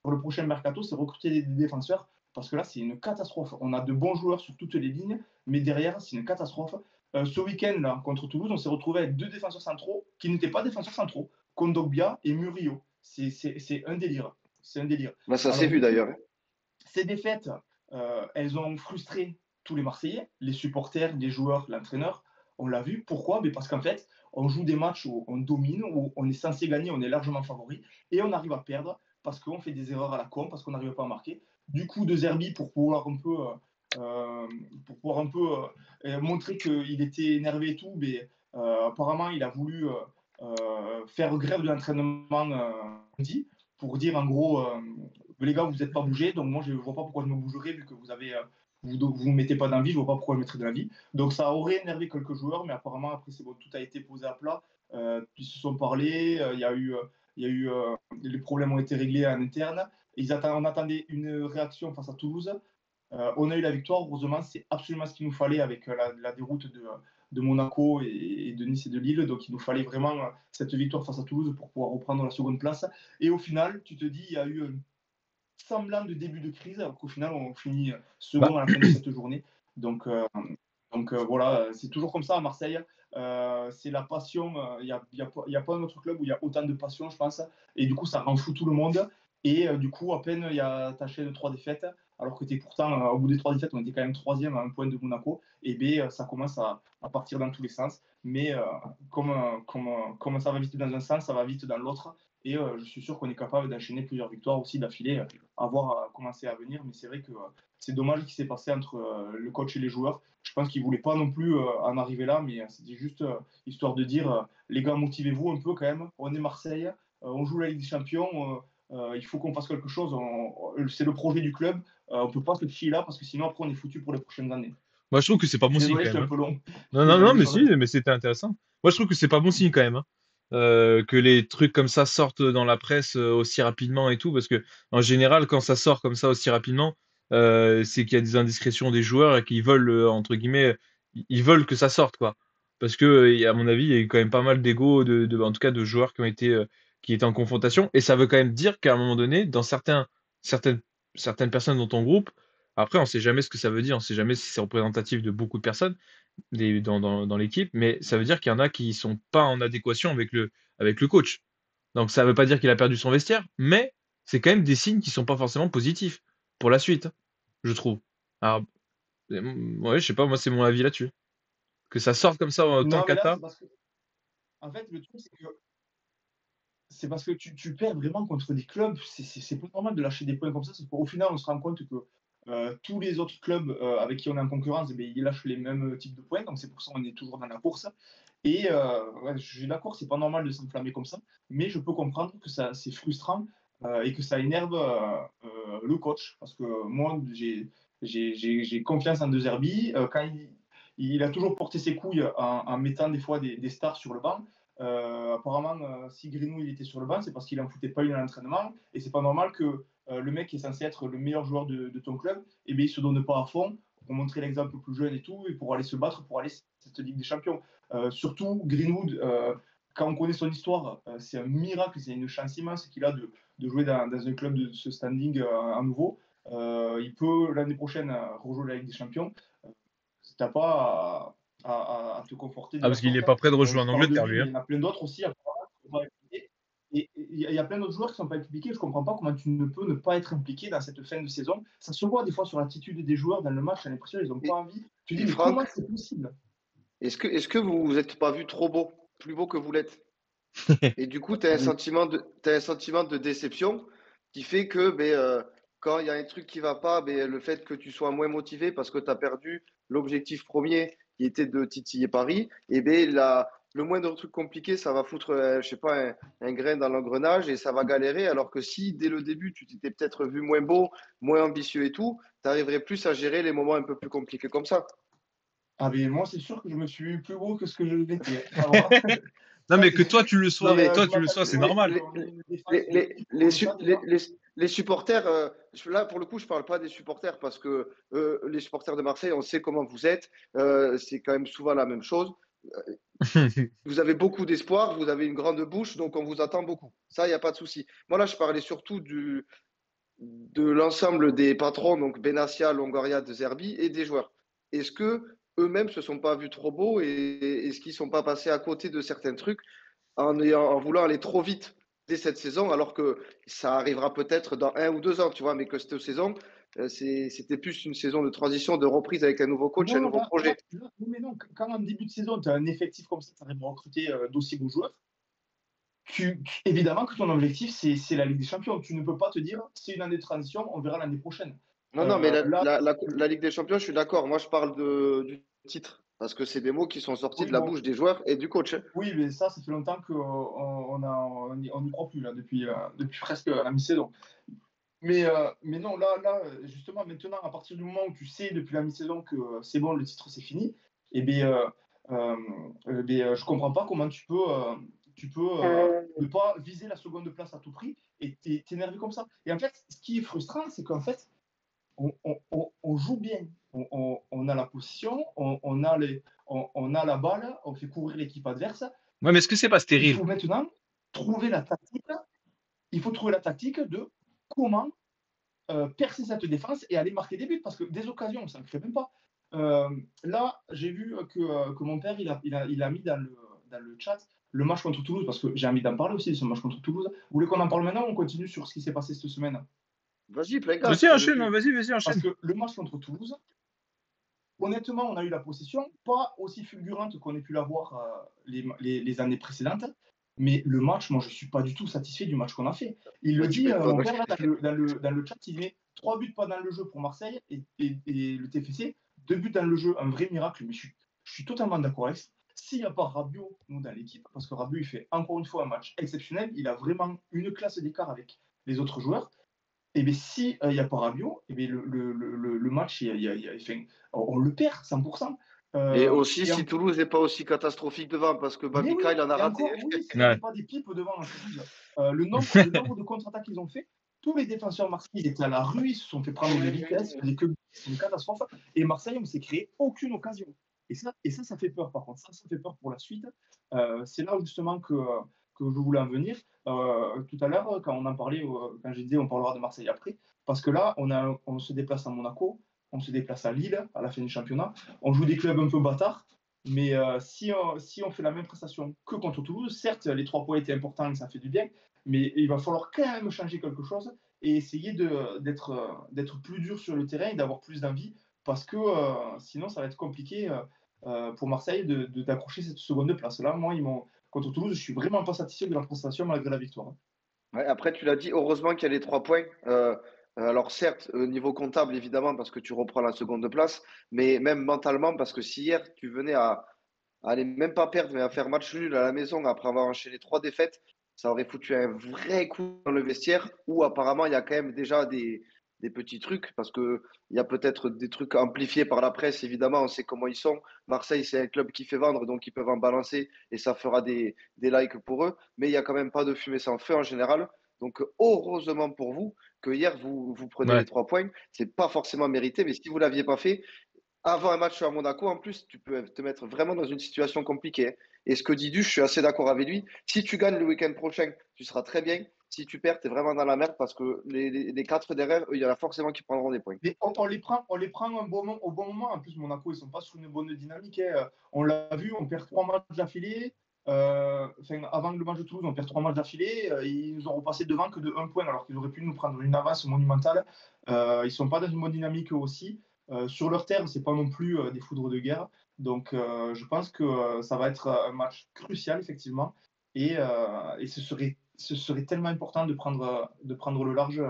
le prochain mercato, c'est recruter des défenseurs parce que là c'est une catastrophe. On a de bons joueurs sur toutes les lignes, mais derrière c'est une catastrophe. Ce week-end là contre Toulouse, on s'est retrouvé avec 2 défenseurs centraux qui n'étaient pas défenseurs centraux, Kondogbia et Murillo. C'est un délire. C'est un délire. Bah, ça s'est vu d'ailleurs. Ces défaites, elles ont frustré tous les Marseillais, les supporters, les joueurs, l'entraîneur. On l'a vu. Pourquoi? Mais parce qu'en fait, on joue des matchs où on domine, où on est censé gagner, on est largement favori, et on arrive à perdre parce qu'on fait des erreurs à la con, parce qu'on n'arrive pas à marquer. Du coup, De Zerbi, pour pouvoir un peu montrer qu'il était énervé et tout, mais apparemment, il a voulu faire grève de l'entraînement dit pour dire en gros, les gars, vous n'êtes pas bougés, donc moi, je ne vois pas pourquoi je me bougerais vu que vous avez vous ne mettez pas d'envie, je ne vois pas pourquoi je mettrais de l'envie. Donc ça aurait énervé quelques joueurs, mais apparemment, après, c'est bon, tout a été posé à plat. Ils se sont parlé, il y a eu les problèmes ont été réglés en interne. On attendait une réaction face à Toulouse. On a eu la victoire, heureusement, c'est absolument ce qu'il nous fallait avec la déroute de Monaco et de Nice et de Lille. Donc il nous fallait vraiment cette victoire face à Toulouse pour pouvoir reprendre la seconde place. Et au final, tu te dis, il y a eu un semblant de début de crise, alors qu'au final, on finit second à la fin de cette journée. Donc voilà, c'est toujours comme ça à Marseille. C'est la passion. Il n'y a pas un autre club où il y a autant de passion, je pense. Et du coup, ça rend fou tout le monde. Et du coup, à peine il y a taché de 3 défaites, alors que tu es pourtant, au bout des 3 défaites, on était quand même 3e à un point de Monaco. Et B, ça commence à partir dans tous les sens. Mais comme ça va vite dans un sens, ça va vite dans l'autre. Et je suis sûr qu'on est capable d'enchaîner plusieurs victoires aussi d'affilée, à voir comment c'est à venir. Mais c'est vrai que c'est dommage ce qui s'est passé entre le coach et les joueurs. Je pense qu'ils ne voulaient pas non plus en arriver là, mais c'était juste histoire de dire les gars, motivez-vous un peu quand même. On est Marseille, on joue la Ligue des Champions. Il faut qu'on fasse quelque chose. C'est le projet du club. On ne peut pas se fier là parce que sinon, après, on est foutu pour les prochaines années. Moi, je trouve que c'est pas Je bon suis signe désolé, quand j'étais même, un hein. peu long. Non, Je non, vais non, aller mais sur si, mais c'était intéressant. Moi, je trouve que c'est pas bon signe quand même, hein. Que les trucs comme ça sortent dans la presse aussi rapidement et tout, parce que en général, quand ça sort comme ça aussi rapidement, c'est qu'il y a des indiscrétions des joueurs et qu'ils veulent, entre guillemets, ils veulent que ça sorte, quoi. Parce que, à mon avis, il y a eu quand même pas mal d'ego, en tout cas, de joueurs qui étaient en confrontation. Et ça veut quand même dire qu'à un moment donné, dans certaines, certaines personnes dans ton groupe, après, on sait jamais ce que ça veut dire, on sait jamais si c'est représentatif de beaucoup de personnes dans l'équipe, mais ça veut dire qu'il y en a qui sont pas en adéquation avec le coach. Donc ça veut pas dire qu'il a perdu son vestiaire, mais c'est quand même des signes qui sont pas forcément positifs pour la suite, je trouve. Alors, ouais, je sais pas, moi c'est mon avis là-dessus. Que ça sorte comme ça autant Non, mais là, qu'Ata. c'est parce que, en fait, le truc, c'est parce que tu perds vraiment contre des clubs. C'est pas normal de lâcher des points comme ça. C'est qu'au final, on se rend compte que tous les autres clubs avec qui on est en concurrence, eh bien, ils lâchent les mêmes types de points. Donc c'est pour ça qu'on est toujours dans la course. Et ouais, je suis d'accord, c'est pas normal de s'enflammer comme ça. Mais je peux comprendre que ça, c'est frustrant et que ça énerve le coach. Parce que moi, j'ai confiance en De Zerbi. Quand il a toujours porté ses couilles en mettant des fois des stars sur le banc. Apparemment, si Greenwood il était sur le banc, c'est parce qu'il en foutait pas une à l'entraînement. Et c'est pas normal que le mec qui est censé être le meilleur joueur de ton club, eh bien, il se donne pas à fond pour montrer l'exemple plus jeune et tout, et pour aller se battre pour aller cette Ligue des Champions. Surtout Greenwood, quand on connaît son histoire, c'est un miracle, c'est une chance immense qu'il a de jouer dans un club de ce standing à nouveau. Il peut l'année prochaine rejouer la Ligue des Champions. T'as pas à te conforter de Ah, la parce qu'il est sorte. pas prêt de rejouer Je en parle de Angleterre, lui, lui, mais hein. il y en a plein d'autres aussi. Et il y a plein d'autres joueurs qui ne sont pas impliqués. Je ne comprends pas comment tu ne peux ne pas être impliqué dans cette fin de saison. Ça se voit des fois sur l'attitude des joueurs dans le match. J'ai l'impression qu'ils n'ont pas envie. Tu dis, Et mais comment Franck, c'est possible? est-ce que vous vous êtes pas vu trop beau, plus beau que vous l'êtes? Et du coup, tu as Ah, t'as un sentiment de déception qui fait que quand il y a un truc qui va pas, le fait que tu sois moins motivé parce que tu as perdu l'objectif premier qui était de titiller Paris, et le moindre truc compliqué, ça va foutre, je sais pas, un grain dans l'engrenage et ça va galérer. Alors que si dès le début, tu t'étais peut-être vu moins beau, moins ambitieux et tout, tu arriverais plus à gérer les moments un peu plus compliqués comme ça. ah, mais moi, c'est sûr que je me suis vu plus beau que ce que je l'étais. Alors, Non, ça, mais que c'est. toi tu le sois, Mais toi je tu le sois, m'attendais c'est pas à Les, ce normal. qu'on ait une défense les, de les, type les, comme su- ça déjà. les supporters, là pour le coup, je parle pas des supporters parce que les supporters de Marseille, on sait comment vous êtes. C'est quand même souvent la même chose. Vous avez beaucoup d'espoir, vous avez une grande bouche, donc on vous attend beaucoup. Ça, il n'y a pas de souci. Moi, là, je parlais surtout de l'ensemble des patrons, donc Benassia, Longoria, De Zerbi et des joueurs. Est-ce que eux-mêmes se sont pas vus trop beaux et est-ce qu'ils sont pas passés à côté de certains trucs en voulant aller trop vite dès cette saison, alors que ça arrivera peut-être dans 1 ou 2 ans, tu vois, mais que cette saison, c'était plus une saison de transition, de reprise avec un nouveau coach, un Non, nouveau projet. non, mais non. Quand en début de saison, tu as un effectif comme ça, tu arrives à recruter d'aussi bons joueurs. Évidemment que ton objectif, c'est la Ligue des Champions. Tu ne peux pas te dire, c'est une année de transition, on verra l'année prochaine. Non, non, mais Là, la Ligue des Champions, je suis d'accord. Moi, je parle du titre, parce que c'est des mots qui sont sortis oui, de la bon, bouche des joueurs et du coach, hein. oui, mais ça fait longtemps qu'on on n'y croit plus, là, depuis presque la mi-saison. Mais non, là, justement, maintenant, à partir du moment où tu sais depuis la mi-saison que c'est bon, le titre, c'est fini, eh bien, je comprends pas comment tu peux ne pas viser la seconde place à tout prix et t'énerver comme ça. Et en fait, ce qui est frustrant, c'est qu'en fait, on joue bien. On a la position, on a la balle, on fait courir l'équipe adverse. Ouais, mais est-ce que c'est pas Il stérile? faut maintenant trouver la tactique. Il faut trouver la tactique de comment percer cette défense et aller marquer des buts parce que des occasions, ça ne crée même pas. Là, j'ai vu que mon père il a mis dans le chat le match contre Toulouse parce que j'ai envie d'en parler aussi de ce match contre Toulouse. Vous voulez qu'on en parle maintenant ou on continue sur ce qui s'est passé cette semaine? Vas-y, plein gaz, Vas-y, que veux enchaîne, tu. vas-y, Parce enchaîne. que le match contre Toulouse, honnêtement, on a eu la possession, pas aussi fulgurante qu'on ait pu l'avoir les années précédentes, Mais le match, moi, je ne suis pas du tout satisfait du match qu'on a fait. Il le Ouais, tu dit, mon m'étonnes. père, là, dans le chat, il met 3 buts pas dans le jeu pour Marseille et le TFC, 2 buts dans le jeu, un vrai miracle. Mais je suis totalement d'accord avec ça. S'il n'y a pas Rabiot, nous, dans l'équipe, parce que Rabiot, il fait encore une fois un match exceptionnel, il a vraiment une classe d'écart avec les autres joueurs. Et bien, si il n'y a pas Rabiot, et bien, le match, enfin, on le perd 100%. Et aussi, Et si Toulouse n'est pas aussi catastrophique devant, parce que mais Babika, oui, il en a et raté. encore, oui, s'il n'y Ouais. avait pas des pipes devant, le nombre de contre-attaques qu'ils ont fait, tous les défenseurs marseillais étaient à la rue, ils se sont fait prendre de vitesse, c'est une catastrophe. Et Marseille, on ne s'est créé aucune occasion. Ça fait peur, par contre. Ça fait peur pour la suite. C'est là justement que je voulais en venir. Tout à l'heure, quand on en parlait, quand j'ai dit on parlera de Marseille après, parce que là, on se déplace à Monaco, on se déplace à Lille à la fin du championnat, on joue des clubs un peu bâtards. Mais si on fait la même prestation que contre Toulouse, certes, les 3 points étaient importants et ça fait du bien, mais il va falloir quand même changer quelque chose et essayer d'être plus dur sur le terrain et d'avoir plus d'envie, parce que sinon, ça va être compliqué pour Marseille d'accrocher cette seconde place. Là, moi, contre Toulouse, je suis vraiment pas satisfait de leur prestation malgré la victoire. Ouais, après, tu l'as dit, heureusement qu'il y a les 3 points. Alors, certes, au niveau comptable, évidemment, parce que tu reprends la seconde place, mais même mentalement, parce que si hier, tu venais à aller même pas perdre, mais à faire match nul à la maison après avoir enchaîné 3 défaites, ça aurait foutu un vrai coup dans le vestiaire où apparemment, il y a quand même déjà des petits trucs, parce que il y a peut-être des trucs amplifiés par la presse, évidemment, on sait comment ils sont. Marseille, c'est un club qui fait vendre, donc ils peuvent en balancer et ça fera des likes pour eux, mais il n'y a quand même pas de fumée sans feu en général. Donc, heureusement pour vous que hier, vous prenez Ouais. les 3 points. C'est pas forcément mérité, mais si vous l'aviez pas fait, avant un match à Monaco, en plus, tu peux te mettre vraiment dans une situation compliquée. Et ce que dit Duche, je suis assez d'accord avec lui. Si tu gagnes le week-end prochain, tu seras très bien. Si tu perds, tu es vraiment dans la merde parce que les 4 derrière, il y en a forcément qui prendront des points. Mais on les prend au bon moment. En plus, Monaco, ils ne sont pas sur une bonne dynamique. Hein. On l'a vu, on perd 3 matchs d'affilée. Avant le match de Toulouse, on perd 3 matchs d'affilée. Ils nous ont repassé devant que de 1 point, alors qu'ils auraient pu nous prendre une avance monumentale. Ils ne sont pas dans une bonne dynamique eux aussi. Sur leur terre, ce n'est pas non plus des foudres de guerre. Donc, je pense que ça va être un match crucial, effectivement. Et ce serait tellement important de prendre le large.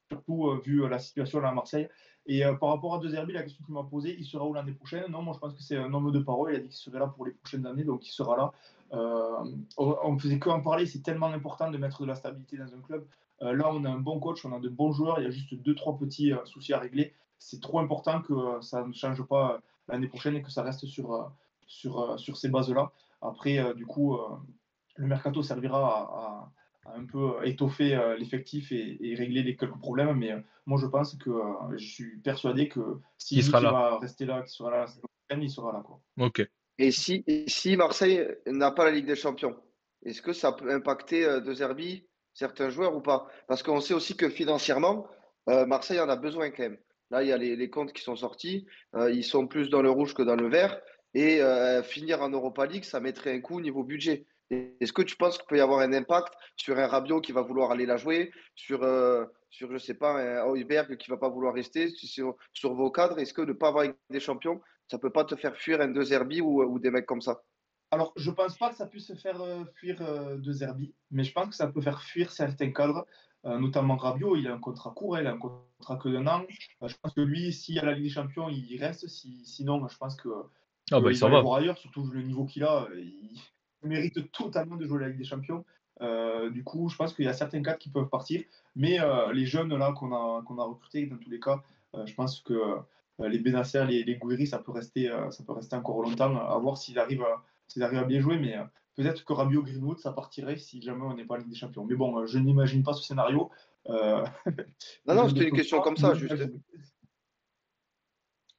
Surtout vu la situation là à Marseille. Et par rapport à De Zerbi, la question qu'il m'a posée, il sera où l'année prochaine? Non, moi je pense que c'est un homme de parole. Il a dit qu'il serait là pour les prochaines années, donc il sera là. On ne faisait qu'en parler, c'est tellement important de mettre de la stabilité dans un club. Là, on a un bon coach, on a de bons joueurs, il y a juste 2-3 petits soucis à régler. C'est trop important que ça ne change pas l'année prochaine et que ça reste sur ces bases-là. Après, du coup, le mercato servira à un peu étoffer l'effectif et régler les quelques problèmes. Mais moi, je pense que je suis persuadé que s'il Qui dit sera qu'il là. va rester là, qu'il sera là la saison prochaine, il sera là. Quoi. Ok. Et si Marseille n'a pas la Ligue des Champions, est-ce que ça peut impacter De Zerbi, certains joueurs ou pas? Parce qu'on sait aussi que financièrement, Marseille en a besoin quand même. Là, il y a les comptes qui sont sortis. Ils sont plus dans le rouge que dans le vert. Et finir en Europa League, ça mettrait un coup au niveau budget. Est-ce que tu penses qu'il peut y avoir un impact sur un Rabiot qui va vouloir aller la jouer, sur je sais pas, un Højbjerg qui va pas vouloir rester, sur vos cadres? Est-ce que de ne pas avoir avec des champions, ça peut pas te faire fuir un De Zerbi ou des mecs comme ça? Alors, je ne pense pas que ça puisse faire fuir De Zerbi, mais je pense que ça peut faire fuir certains cadres, notamment Rabiot. Il a un contrat court, il a un contrat que d'un an. Je pense que lui, s'il y a la Ligue des Champions, il reste. Sinon, je pense que Ah bah il il va s'en aller va. voir ailleurs, surtout vu le niveau qu'il a. Il mérite totalement de jouer la Ligue des Champions. Du coup, je pense qu'il y a certains cadres qui peuvent partir. Mais les jeunes là qu'on a recrutés, dans tous les cas, je pense que les Benasser, les Gouiri, ça peut rester encore longtemps, à voir s'il arrive à bien jouer. Mais peut-être que Rabiot Greenwood, ça partirait si jamais on n'est pas en Ligue des Champions. Mais bon, je n'imagine pas ce scénario. Euh, Non, je non, ne c'était une peux question pas comme ça, juste. l'imaginer.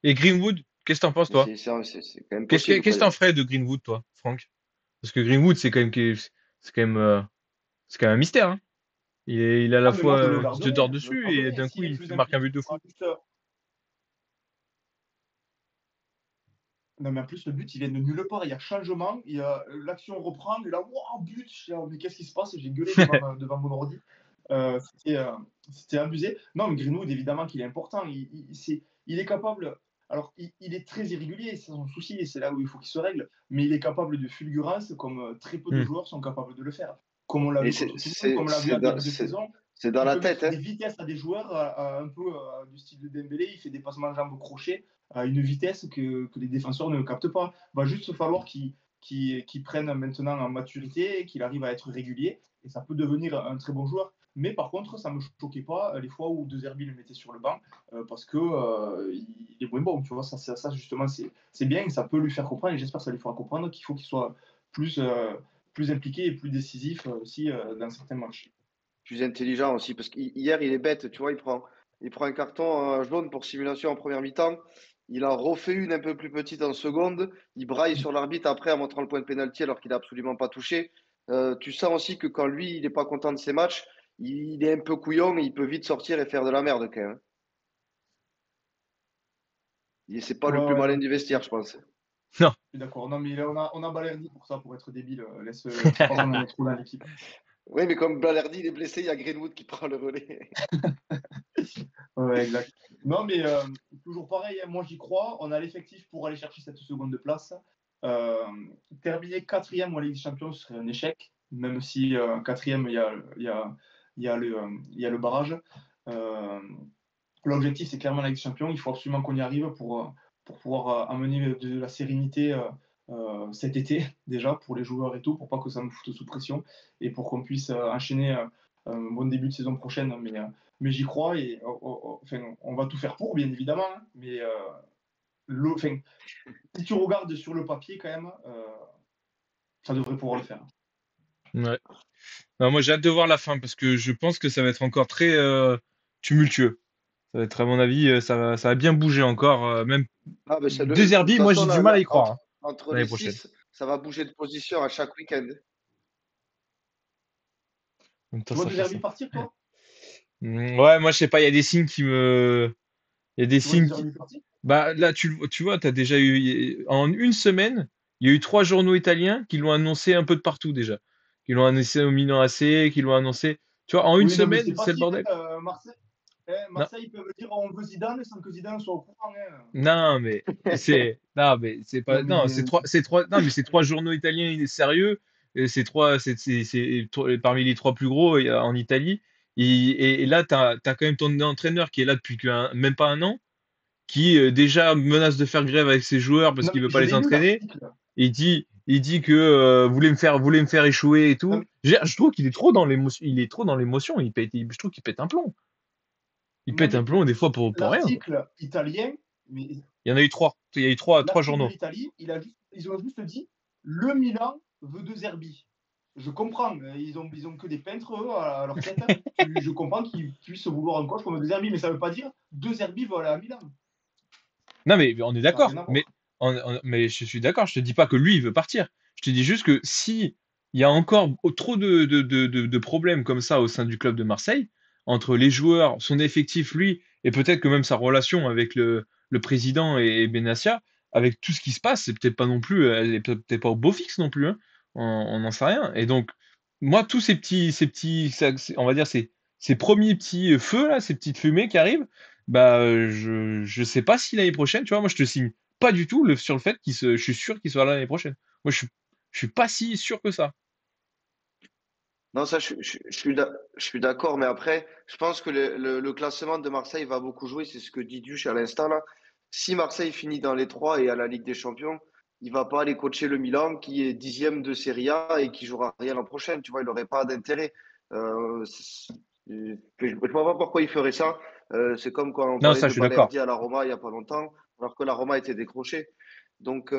Et Greenwood, qu'est-ce que t'en penses, Mais toi? c'est quand même Qu'est-ce que possible, qu'est-ce quoi. que t'en ferais de Greenwood, toi, Franck? Parce que Greenwood, c'est quand même un mystère, hein. Il est à la Ah, mais moi, fois, je le il te garderai. dort Je le dessus et garderai. d'un coup, S'il est il plus te marque un impliqué, but de fou. Non, mais en plus, le but, il vient de nulle part. Il y a changement, l'action reprend, et là, wow, but! Je dis, mais qu'est-ce qui se passe? J'ai gueulé devant mon ordi. C'était abusé. Non, mais Greenwood, évidemment qu'il est important. Il est capable. Alors, il est très irrégulier, c'est son souci, et c'est là où il faut qu'il se règle. Mais il est capable de fulgurance, comme très peu de Hmm. joueurs sont capables de le faire. Comme on l'a Et vu contre Toulouse, comme on l'a vu en début de saison. c'est dans Il la peut tête, mettre hein. des vitesses à des joueurs un peu du style de Dembélé. Il fait des passements de jambes crochés à une vitesse que les défenseurs ne captent pas. Il va juste falloir qu'il prenne maintenant en maturité, qu'il arrive à être régulier, et ça peut devenir un très bon joueur. Mais par contre, ça ne me choquait pas les fois où De Zerbi le mettait sur le banc parce que il est moins bon. Tu vois, ça justement, c'est bien, et ça peut lui faire comprendre, et j'espère que ça lui fera comprendre qu'il faut qu'il soit plus, plus impliqué et plus décisif aussi dans certains matchs. Plus intelligent aussi, parce qu'hier, il est bête, tu vois, il prend un carton jaune pour simulation en première mi-temps. Il en refait une un peu plus petite en seconde. Il braille sur l'arbitre après en montrant le point de pénalty alors qu'il n'a absolument pas touché. Tu sens aussi que quand lui, il n'est pas content de ses matchs, il est un peu couillon et il peut vite sortir et faire de la merde quand même. C'est pas le plus Ouais, malin non, du vestiaire, je pense. Non. je suis d'accord. Non, mais là, on a Balerdi pour ça, pour être débile. Laisse pas prendre un trou dans l'équipe. Oui, mais comme Balerdi il est blessé, il y a Greenwood qui prend le relais. Ouais, exact. Non, mais toujours pareil, hein, moi j'y crois. On a l'effectif pour aller chercher cette seconde place. Terminer quatrième en Ligue des Champions, ce serait un échec, même si quatrième, il y a le barrage. L'objectif, c'est clairement la Ligue des Champions. Il faut absolument qu'on y arrive pour pouvoir amener de la sérénité cet été, déjà, pour les joueurs et tout, pour pas que ça nous foute sous pression, et pour qu'on puisse enchaîner un bon début de saison prochaine. Mais j'y crois, et enfin, on va tout faire pour, bien évidemment. Hein, mais si tu regardes sur le papier, quand même, ça devrait pouvoir le faire. Ouais. Non, moi, j'ai hâte de voir la fin parce que je pense que ça va être encore très tumultueux. Ça va être, à mon avis, ça va bien bouger encore. Même Ah, mais De de toute Zerbi, moi, j'ai façon, du mal à y croire, hein, entre l'année les prochaine. 6, ça va bouger de position à chaque week-end. En même temps, Tu vois ça De fait ça. Zerbi partir, toi? Ouais, moi, je sais pas, il y a des signes qui me. Il y a des Tu vois De signes qui. Zerbi partir? Bah, là, tu vois, tu as déjà eu. En une semaine, il y a eu 3 journaux italiens qui l'ont annoncé un peu de partout déjà. Qui l'ont annoncé au Milan AC, qui l'ont annoncé. Tu vois, en une Oui, non, mais c'est semaine, c'est le facile, bordel. Marseille. Non, Marseille, ils peuvent dire on veut Zidane sans que Zidane soit au courant. Hein. non, mais non, mais c'est Non, pas, non, mais non, mais c'est 3 journaux italiens sérieux. Et c'est trois, parmi les 3 plus gros en Italie. Et là, t'as quand même ton entraîneur qui est là depuis même pas un an, qui déjà menace de faire grève avec ses joueurs parce non, qu'il mais veut pas je les l'ai lu entraîner. l'article. Il dit que voulait me faire échouer et Non, tout. Je trouve qu'il est trop dans l'émotion. Il est trop dans l'émotion. Je trouve qu'il pète un plomb. Il non, pète un mais plomb des fois pour rien, quoi. l'article italien, mais Il y en a eu 3. Il y a eu trois l'article de journaux. l'Italie, ils ont juste dit le Milan veut De Zerbi. Je comprends, ils ont que des peintres eux, à leur tête. Je comprends qu'ils puissent vouloir un coach comme De Zerbi, mais ça ne veut pas dire De Zerbi veut aller à Milan. Non, mais on est Ça n'a rien d'accord. à Mais, voir. mais je suis d'accord. Je te dis pas que lui, il veut partir. Je te dis juste que si il y a encore trop de problèmes comme ça au sein du club de Marseille, entre les joueurs, son effectif, lui, et peut-être que même sa relation avec le président et Benassia, avec tout ce qui se passe, c'est peut-être pas non plus, elle est peut-être pas au beau fixe non plus, hein. On n'en sait rien. Et donc, moi, tous on va dire, ces premiers petits feux là, ces petites fumées qui arrivent, bah, je sais pas si l'année prochaine, tu vois, moi je te signe pas du tout sur le fait je suis sûr qu'il soit là l'année prochaine. Moi je suis pas si sûr que ça. Non, ça, je suis d'accord, mais après, je pense que le classement de Marseille va beaucoup jouer. C'est ce que dit Duche à l'instant là. Si Marseille finit dans les 3 et à la Ligue des Champions, il va pas aller coacher le Milan qui est 10e de Serie A et qui jouera rien l'an prochain. Tu vois, il n'aurait pas d'intérêt. Je vois pas pourquoi il ferait ça. C'est comme quand on Non, parlait ça de je suis d'accord. Balerdi à la Roma il y a pas longtemps, alors que la Roma était décrochée. Donc,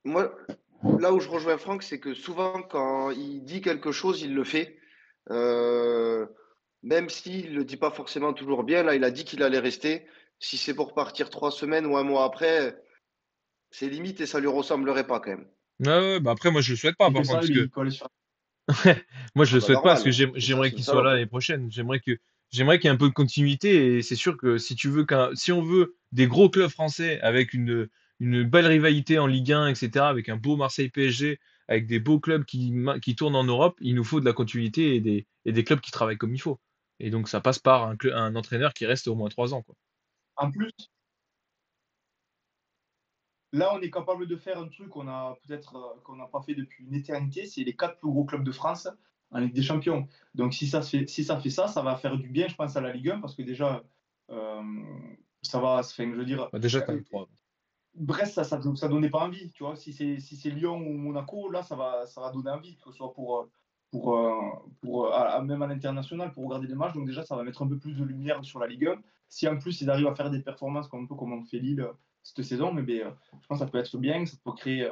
moi, là où je rejoins Franck, c'est que souvent, quand il dit quelque chose, il le fait. Euh, Même s'il ne le dit pas forcément toujours bien, là, il a dit qu'il allait rester. Si c'est pour partir 3 semaines ou un mois après, c'est limite et ça lui ressemblerait pas quand même. Ouais, ouais, bah après moi je le souhaite pas Il par fait contre ça, parce lui, que il colle sur. moi je Ah le bah souhaite pas parce que normal, j'aimerais c'est une qu'il soit là salope. l'année prochaine. J'aimerais qu'il y ait un peu de continuité et c'est sûr que si on veut des gros clubs français avec une belle rivalité en Ligue 1, etc., avec un beau Marseille PSG, avec des beaux clubs qui tournent en Europe, il nous faut de la continuité et des clubs qui travaillent comme il faut. Et donc ça passe par un entraîneur qui reste au moins 3 ans, quoi. En plus, Là, on est capable de faire un truc qu'on n'a pas fait depuis une éternité, c'est les 4 plus gros clubs de France en Ligue des Champions. Donc si ça fait ça, ça va faire du bien, je pense, à la Ligue 1 parce que déjà, euh, ça va, enfin, je veux dire, Bah, déjà, t'as 3. Brest, ça donnait pas envie, tu vois. Si c'est Lyon ou Monaco, là, ça va donner envie, que ce soit même à l'international, pour regarder les matchs. Donc déjà, ça va mettre un peu plus de lumière sur la Ligue 1. Si en plus, ils arrivent à faire des performances un peu comme on fait Lille cette saison, mais je pense que ça peut être bien, ça peut créer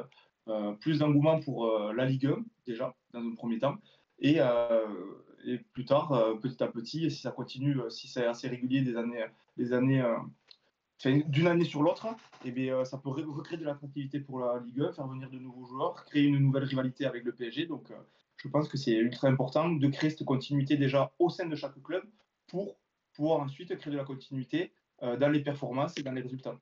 plus d'engouement pour la Ligue 1, déjà, dans un premier temps. Et plus tard, petit à petit, si ça continue, si c'est assez régulier des années d'une année sur l'autre, ça peut recréer de l'attractivité pour la Ligue 1, faire venir de nouveaux joueurs, créer une nouvelle rivalité avec le PSG. Donc, je pense que c'est ultra important de créer cette continuité déjà au sein de chaque club pour pouvoir ensuite créer de la continuité dans les performances et dans les résultats.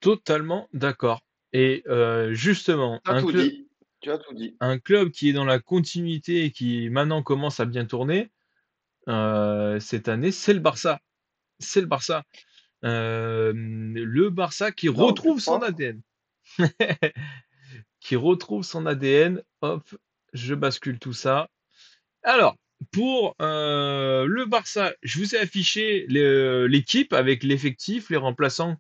Totalement d'accord. Et justement, Tu as tout dit. Tu as tout dit. un club qui est dans la continuité et qui maintenant commence à bien tourner cette année, c'est le Barça. C'est le Barça. Le Barça qui Non, tu retrouve son crois? ADN. Qui retrouve son ADN. Hop, je bascule tout ça. Alors, pour le Barça, je vous ai affiché l'équipe avec l'effectif, les remplaçants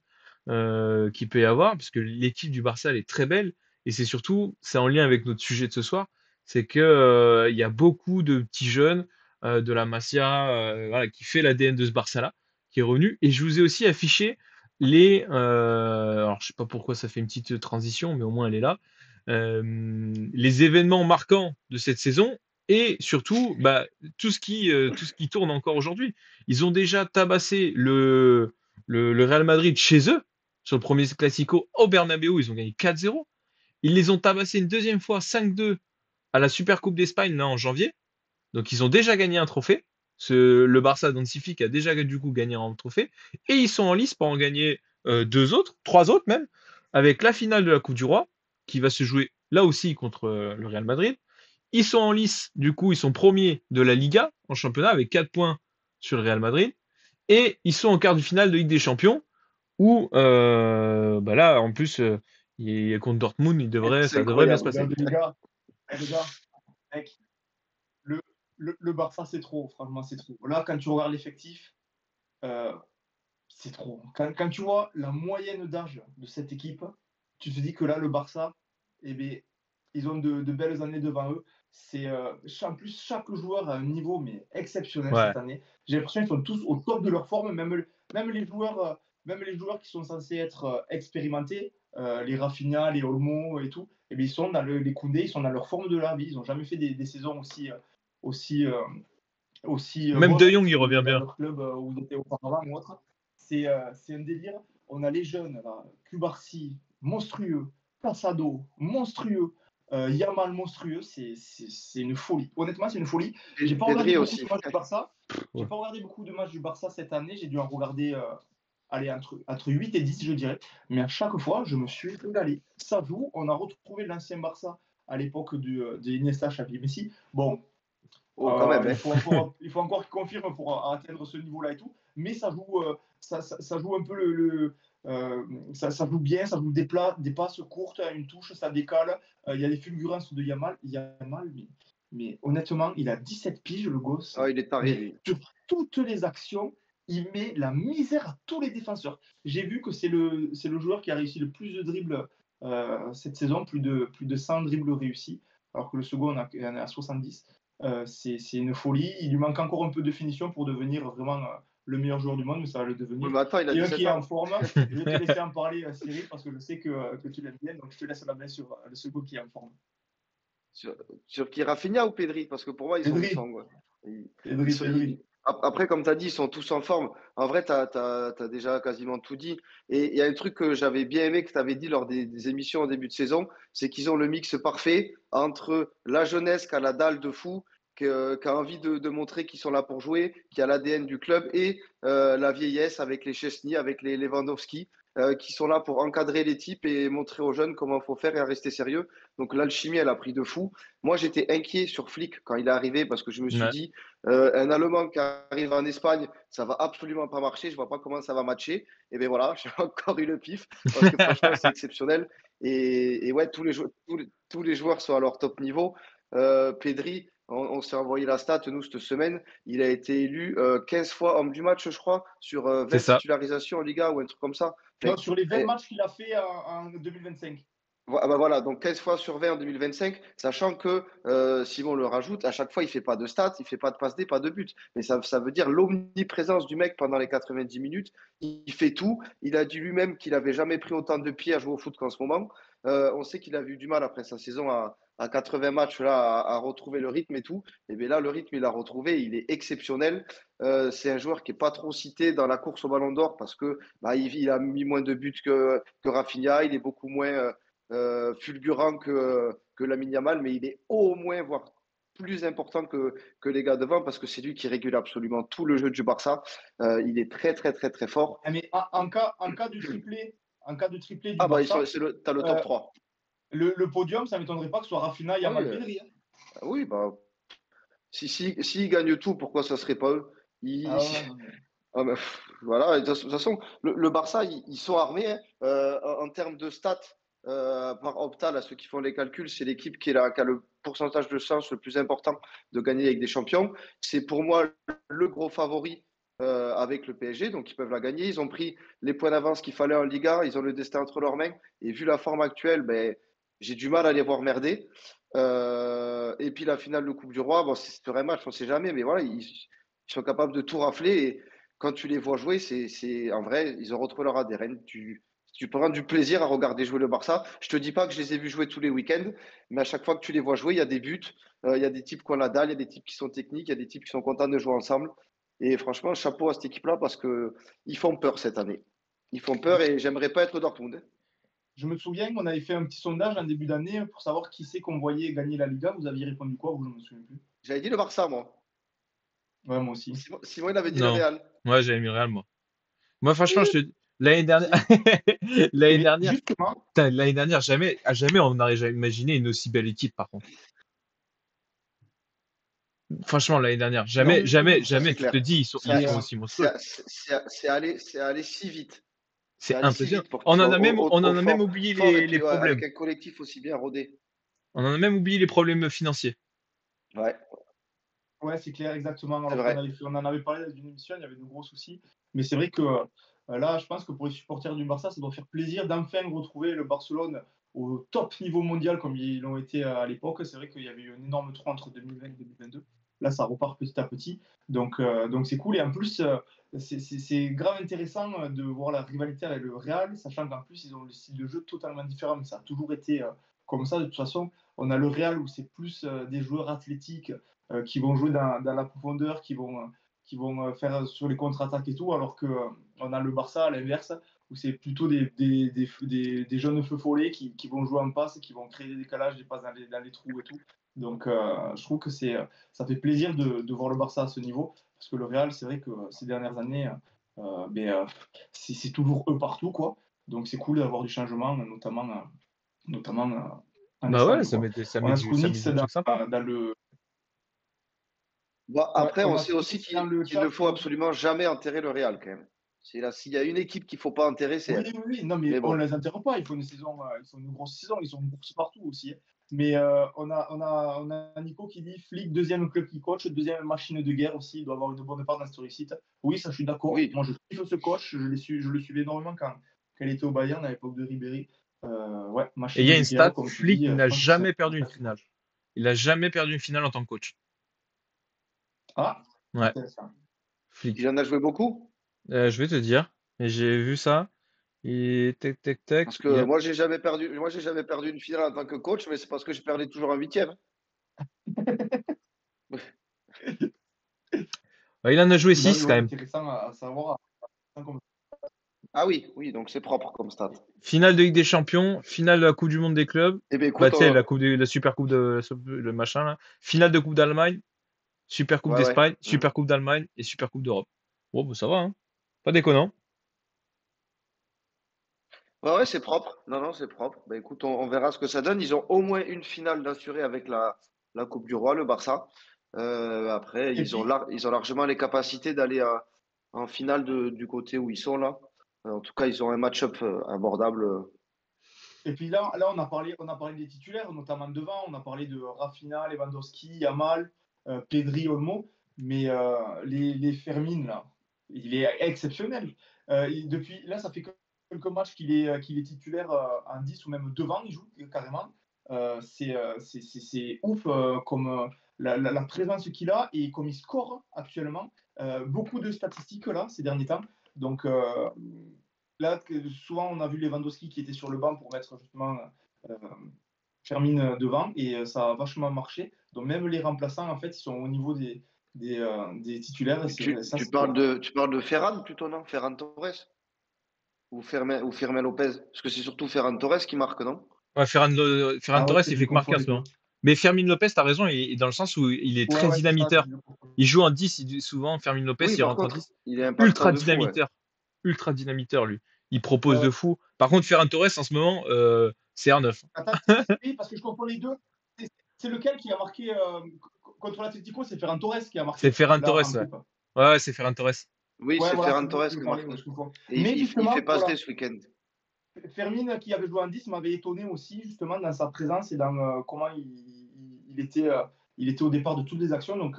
qu'il peut y avoir, parce que l'équipe du Barça, elle est très belle, et c'est surtout, c'est en lien avec notre sujet de ce soir, c'est que il y a beaucoup de petits jeunes de la Masia, voilà, qui fait l'ADN de ce Barça-là, qui est revenu, et je vous ai aussi affiché alors je sais pas pourquoi ça fait une petite transition, mais au moins elle est là, les événements marquants de cette saison et surtout bah, tout ce qui tourne encore aujourd'hui. Ils ont déjà tabassé le Real Madrid chez eux sur le premier Classico au Bernabéu, ils ont gagné 4-0. Ils les ont tabassés une deuxième fois 5-2 à la Supercoupe d'Espagne là en janvier. Donc ils ont déjà gagné un trophée. Le Barça d'Ansific a déjà du coup gagné un trophée et ils sont en lice pour en gagner deux autres, trois autres même, avec la finale de la Coupe du Roi qui va se jouer là aussi contre le Real Madrid. Ils sont en lice, du coup, ils sont premiers de la Liga en championnat avec 4 points sur le Real Madrid. Et ils sont en quart de finale de Ligue des Champions où, bah là, en plus, contre Dortmund, C'est ça devrait bien se incroyable. passer. Les gars, mec, le Barça, c'est trop, franchement, c'est trop. Là, quand tu regardes l'effectif, c'est trop. Quand tu vois la moyenne d'âge de cette équipe, tu te dis que là, le Barça, ils ont de belles années devant eux. En plus, chaque joueur a un niveau mais exceptionnel Ouais. cette année. J'ai l'impression qu'ils sont tous au top de leur forme, même les joueurs qui sont censés être expérimentés, les Rafinha, les Olmo et tout, ils sont les Koundé, ils sont dans leur forme de la vie. Ils n'ont jamais fait des saisons aussi, Même De bonnes Jong, il revient dans bien. leur club où ils étaient auparavant ou autre. C'est un délire. On a les jeunes, là, Cubarsi, monstrueux, Casado, monstrueux, Yamal, monstrueux. C'est une folie. Honnêtement, c'est une folie. J'ai pas regardé Pedri beaucoup aussi. de matchs du Barça. J'ai Ouais. pas regardé beaucoup de matchs du Barça cette année. J'ai dû en regarder entre 8 et 10, je dirais. Mais à chaque fois, je me suis régalé. Ça joue. On a retrouvé l'ancien Barça à l'époque de Iniesta, Xavi, Messi. Bon, Oh, quand même, hein. il faut encore qu'il confirme pour atteindre ce niveau-là et tout. Mais ça joue un peu ça joue bien, ça joue des passes courtes, une touche, ça décale. Il y a des fulgurances de Yamal. Mais honnêtement, il a 17 piges, le gosse. Ah, il est taré, Mais lui. sur toutes les actions, il met la misère à tous les défenseurs. J'ai vu que c'est le joueur qui a réussi le plus de dribbles cette saison, plus de 100 dribbles réussis, alors que le second en est à 70. C'est une folie. Il lui manque encore un peu de finition pour devenir vraiment le meilleur joueur du monde, mais ça va le devenir. Oui, mais attends, il a Et un 17 qui est en ans. forme, je vais te laisser en parler, Cyril, parce que je sais que tu l'aimes bien, donc je te laisse la main sur le second qui est en forme. Sur qui, Rafinha ou Pedri? Parce que pour moi, ils sont Pedri. du sang. Ouais. Ils Pedri, sont- Pedri. ils- Après, comme tu as dit, ils sont tous en forme. En vrai, tu as déjà quasiment tout dit. Et il y a un truc que j'avais bien aimé que tu avais dit lors des émissions en début de saison, c'est qu'ils ont le mix parfait entre la jeunesse qui a la dalle de fou, qui a envie de montrer qu'ils sont là pour jouer, qui a l'ADN du club, et la vieillesse avec les Chesney, avec les Lewandowski. qui sont là pour encadrer les types et montrer aux jeunes comment il faut faire et à rester sérieux. Donc l'alchimie, elle a pris de fou. Moi, j'étais inquiet sur Flick quand il est arrivé parce que je me suis Ouais. dit, un Allemand qui arrive en Espagne, ça va absolument pas marcher. Je vois pas comment ça va matcher. Et bien voilà, j'ai encore eu le pif parce que franchement, c'est exceptionnel. Et ouais, tous les joueurs sont à leur top niveau. Pedri, on s'est envoyé la stat, nous, cette semaine. Il a été élu 15 fois homme du match, je crois, sur C'est 20 ça. titularisations en Liga ou un truc comme ça. Non, Enfin, sur les 20 et- matchs qu'il a fait en 2025. voilà, donc 15 fois sur 20 en 2025, sachant que Simon le rajoute, à chaque fois, il fait pas de stats, il fait pas de passe D, pas de but. Mais ça veut dire l'omniprésence du mec pendant les 90 minutes. Il fait tout. Il a dit lui-même qu'il avait jamais pris autant de pieds à jouer au foot qu'en ce moment. On sait qu'il a eu du mal après sa saison à 80 matchs là, à retrouver le rythme et tout. Et bien là, le rythme, il a retrouvé, il est exceptionnel. C'est un joueur qui est pas trop cité dans la course au Ballon d'Or parce que bah, il a mis moins de buts que Rafinha, il est beaucoup moins fulgurant que Lamine Yamal, mais il est au moins, voire plus important que les gars devant parce que c'est lui qui régule absolument tout le jeu du Barça. Il est très, très, très, très fort. Ah, mais en cas de triplé, du Ah, bah, Barça, t'as le top euh, 3. le podium, ça ne m'étonnerait pas que ce soit Rafinha, Ah Yamal, oui, Pedri. Hein. oui, bah, s'ils gagnent tout, pourquoi ça serait pas eux? Ah ouais, non, mais- Ah, mais, voilà, de toute façon, le Barça, ils sont armés hein. En termes de stats, par Opta, là, ceux qui font les calculs, c'est l'équipe qui a le pourcentage de chance le plus important de gagner avec des champions. C'est pour moi le gros favori avec le PSG, donc ils peuvent la gagner. Ils ont pris les points d'avance qu'il fallait en Liga, ils ont le destin entre leurs mains. Et vu la forme actuelle, ben, j'ai du mal à les voir merder. Et puis la finale de Coupe du Roi, bon, c'est un match, on ne sait jamais, mais voilà, ils sont capables de tout rafler. Et quand tu les vois jouer, en vrai, ils ont retrouvé leur ADN. Tu prends du plaisir à regarder jouer le Barça. Je te dis pas que je les ai vus jouer tous les week-ends, mais à chaque fois que tu les vois jouer, il y a des buts, il y a des types qui ont la dalle, il y a des types qui sont techniques, il y a des types qui sont contents de jouer ensemble. Et franchement, chapeau à cette équipe-là parce que ils font peur cette année. Ils font peur et j'aimerais pas être Dortmund. Je me souviens qu'on avait fait un petit sondage en début d'année pour savoir qui c'est qu'on voyait gagner la Liga. Vous aviez répondu quoi? Vous, je ne me souviens plus. J'avais dit le Barça, moi. Ouais, moi aussi. Simon, il avait dit le Non. Real. Moi, j'avais mis le Real, moi. Moi, franchement, l'année dernière, Mais l'année justement, dernière, jamais on n'aurait jamais imaginé une aussi belle équipe, par contre. Franchement, l'année dernière, jamais, mais jamais, ça, jamais, c'est tu clair. te dis, ils sont aussi monstrueux. C'est allé si vite. C'est allé si impressionnant. vite pour qu'ils On en soient a même, au- on en au a même fort- oublié fort et les puis, ouais, problèmes. avec un collectif aussi bien rodé. On en a même oublié les problèmes financiers. Ouais, ouais, c'est clair, exactement. c'est Alors vrai. on en avait parlé dans une émission, il y avait de gros soucis. Mais c'est vrai que là, je pense que pour les supporters du Barça, ça doit faire plaisir d'enfin retrouver le Barcelone au top niveau mondial comme ils l'ont été à l'époque. C'est vrai qu'il y avait eu un énorme trou entre 2020 et 2022. Là, ça repart petit à petit. Donc c'est cool. Et en plus, c'est grave intéressant de voir la rivalité avec le Real, sachant qu'en plus, ils ont le style de jeu totalement différent. Mais ça a toujours été comme ça. De toute façon, on a le Real où c'est plus des joueurs athlétiques qui vont jouer dans la profondeur, qui vont faire sur les contre-attaques et tout, alors qu'on a le Barça à l'inverse, où c'est plutôt des jeunes feux follets qui vont jouer en passe, qui vont créer des décalages, des passes dans les trous et tout. Donc je trouve que ça fait plaisir de voir le Barça à ce niveau, parce que le Real, c'est vrai que ces dernières années, c'est toujours eux partout, quoi. Donc c'est cool d'avoir du changement, notamment en Bah ouais, Espagne, quoi. ça On met a du Skunix truc sympa. dans le... Bon, Ouais, après, on on a sait aussi Skunix dans le qu'il ne chat. faut absolument jamais enterrer le Real, quand même. S'il y a une équipe qu'il ne faut pas enterrer, c'est Oui, elle. oui, non, mais Mais on bon. ne les enterre pas. Ils font une grosse saison. Ils sont en course partout aussi. Hein. Mais on a Nico qui dit Flick, deuxième club qui coach, deuxième machine de guerre aussi. Il doit avoir une bonne part dans cette réussite. Oui, ça, je suis d'accord. Oui. Moi, je kiffe ce coach. Je le suivais énormément quand il était au Bayern à l'époque de Ribéry. Ouais, Et machine il y a de une guerre, stat, comme tu Flick dis. n'a je pense que jamais c'est perdu une fantastique. finale. Il a jamais perdu une finale en tant que coach. Ah, Ouais, intéressant. Flick. Il en a joué beaucoup. Je vais te dire, et j'ai vu ça. Et tac, tac, tac. Parce que moi, j'ai jamais perdu une finale en tant que coach, mais c'est parce que je perdais toujours en huitième. Il en a joué Non, 6 mais quand ouais, même. intéressant à savoir. Ah oui, donc c'est propre comme stat. Finale de Ligue des Champions, finale de la Coupe du Monde des clubs. Eh bien, écoute, Bah, tu sais, la Super Coupe le machin là. Finale de Coupe d'Allemagne, Super Coupe ouais. d'Espagne, Super Coupe d'Allemagne et Super Coupe d'Europe. Bon, bah, ça va, hein. Pas déconnant. Ouais, c'est propre. Non, non, c'est propre. Bah, écoute, on verra ce que ça donne. Ils ont au moins une finale d'assurée avec la Coupe du Roi, le Barça. Après, Et puis, ils ont largement les capacités d'aller en finale du côté où ils sont là. En tout cas, ils ont un match-up abordable. là, on a parlé des titulaires, notamment devant. On a parlé de Rafinha, Lewandowski, Yamal, Pedri, Olmo. Mais les Fermin, là, il est exceptionnel. Là, ça fait quelques matchs qu'il est titulaire en 10 ou même devant, il joue carrément. C'est ouf comme la présence qu'il a et comme il score actuellement. Beaucoup de statistiques là ces derniers temps. Donc là, souvent on a vu Lewandowski qui était sur le banc pour mettre justement euh, Fermin devant et ça a vachement marché. Donc même les remplaçants en fait ils sont au niveau des titulaires et ça Tu c'est top. tu parles de Ferran plutôt, non? Ferran Torres ou Firmin Lopez? Parce que c'est surtout Ferran Torres qui marque, non? Ouais, Ferran Ah ouais, Torres, il je fait que marquer confonds en les ce deux. moment. Mais Fermin Lopez, t'as raison, dans le sens où il est Ouais, très ouais, c'est ça, dynamiteur. je confonds. Il joue en 10, souvent, Fermin Lopez, Oui, il par rentre en contre, 10. il est impactant Ultra de fou, ouais. dynamiteur. Ultra dynamiteur, lui. Il Ouais, propose de ouais. fou. Par contre, Ferran Torres, en ce moment, c'est R9. Attends, oui, parce que je confonds les deux. C'est lequel qui a marqué contre l'Atlético? C'est Ferran Torres qui a C'est marqué Ferran là Torres, en ouais. coupe. Ouais, ouais, c'est Ferran Torres. Oui, Ouais, c'est voilà, Ferran c'est lui Torres qui me qui parlait, marque. ouais, je confonds. Et Mais il fait justement, passer voilà, ce week-end. Fermin qui avait joué en 10 m'avait étonné aussi, justement, dans sa présence et dans comment il était au départ de toutes les actions. Donc,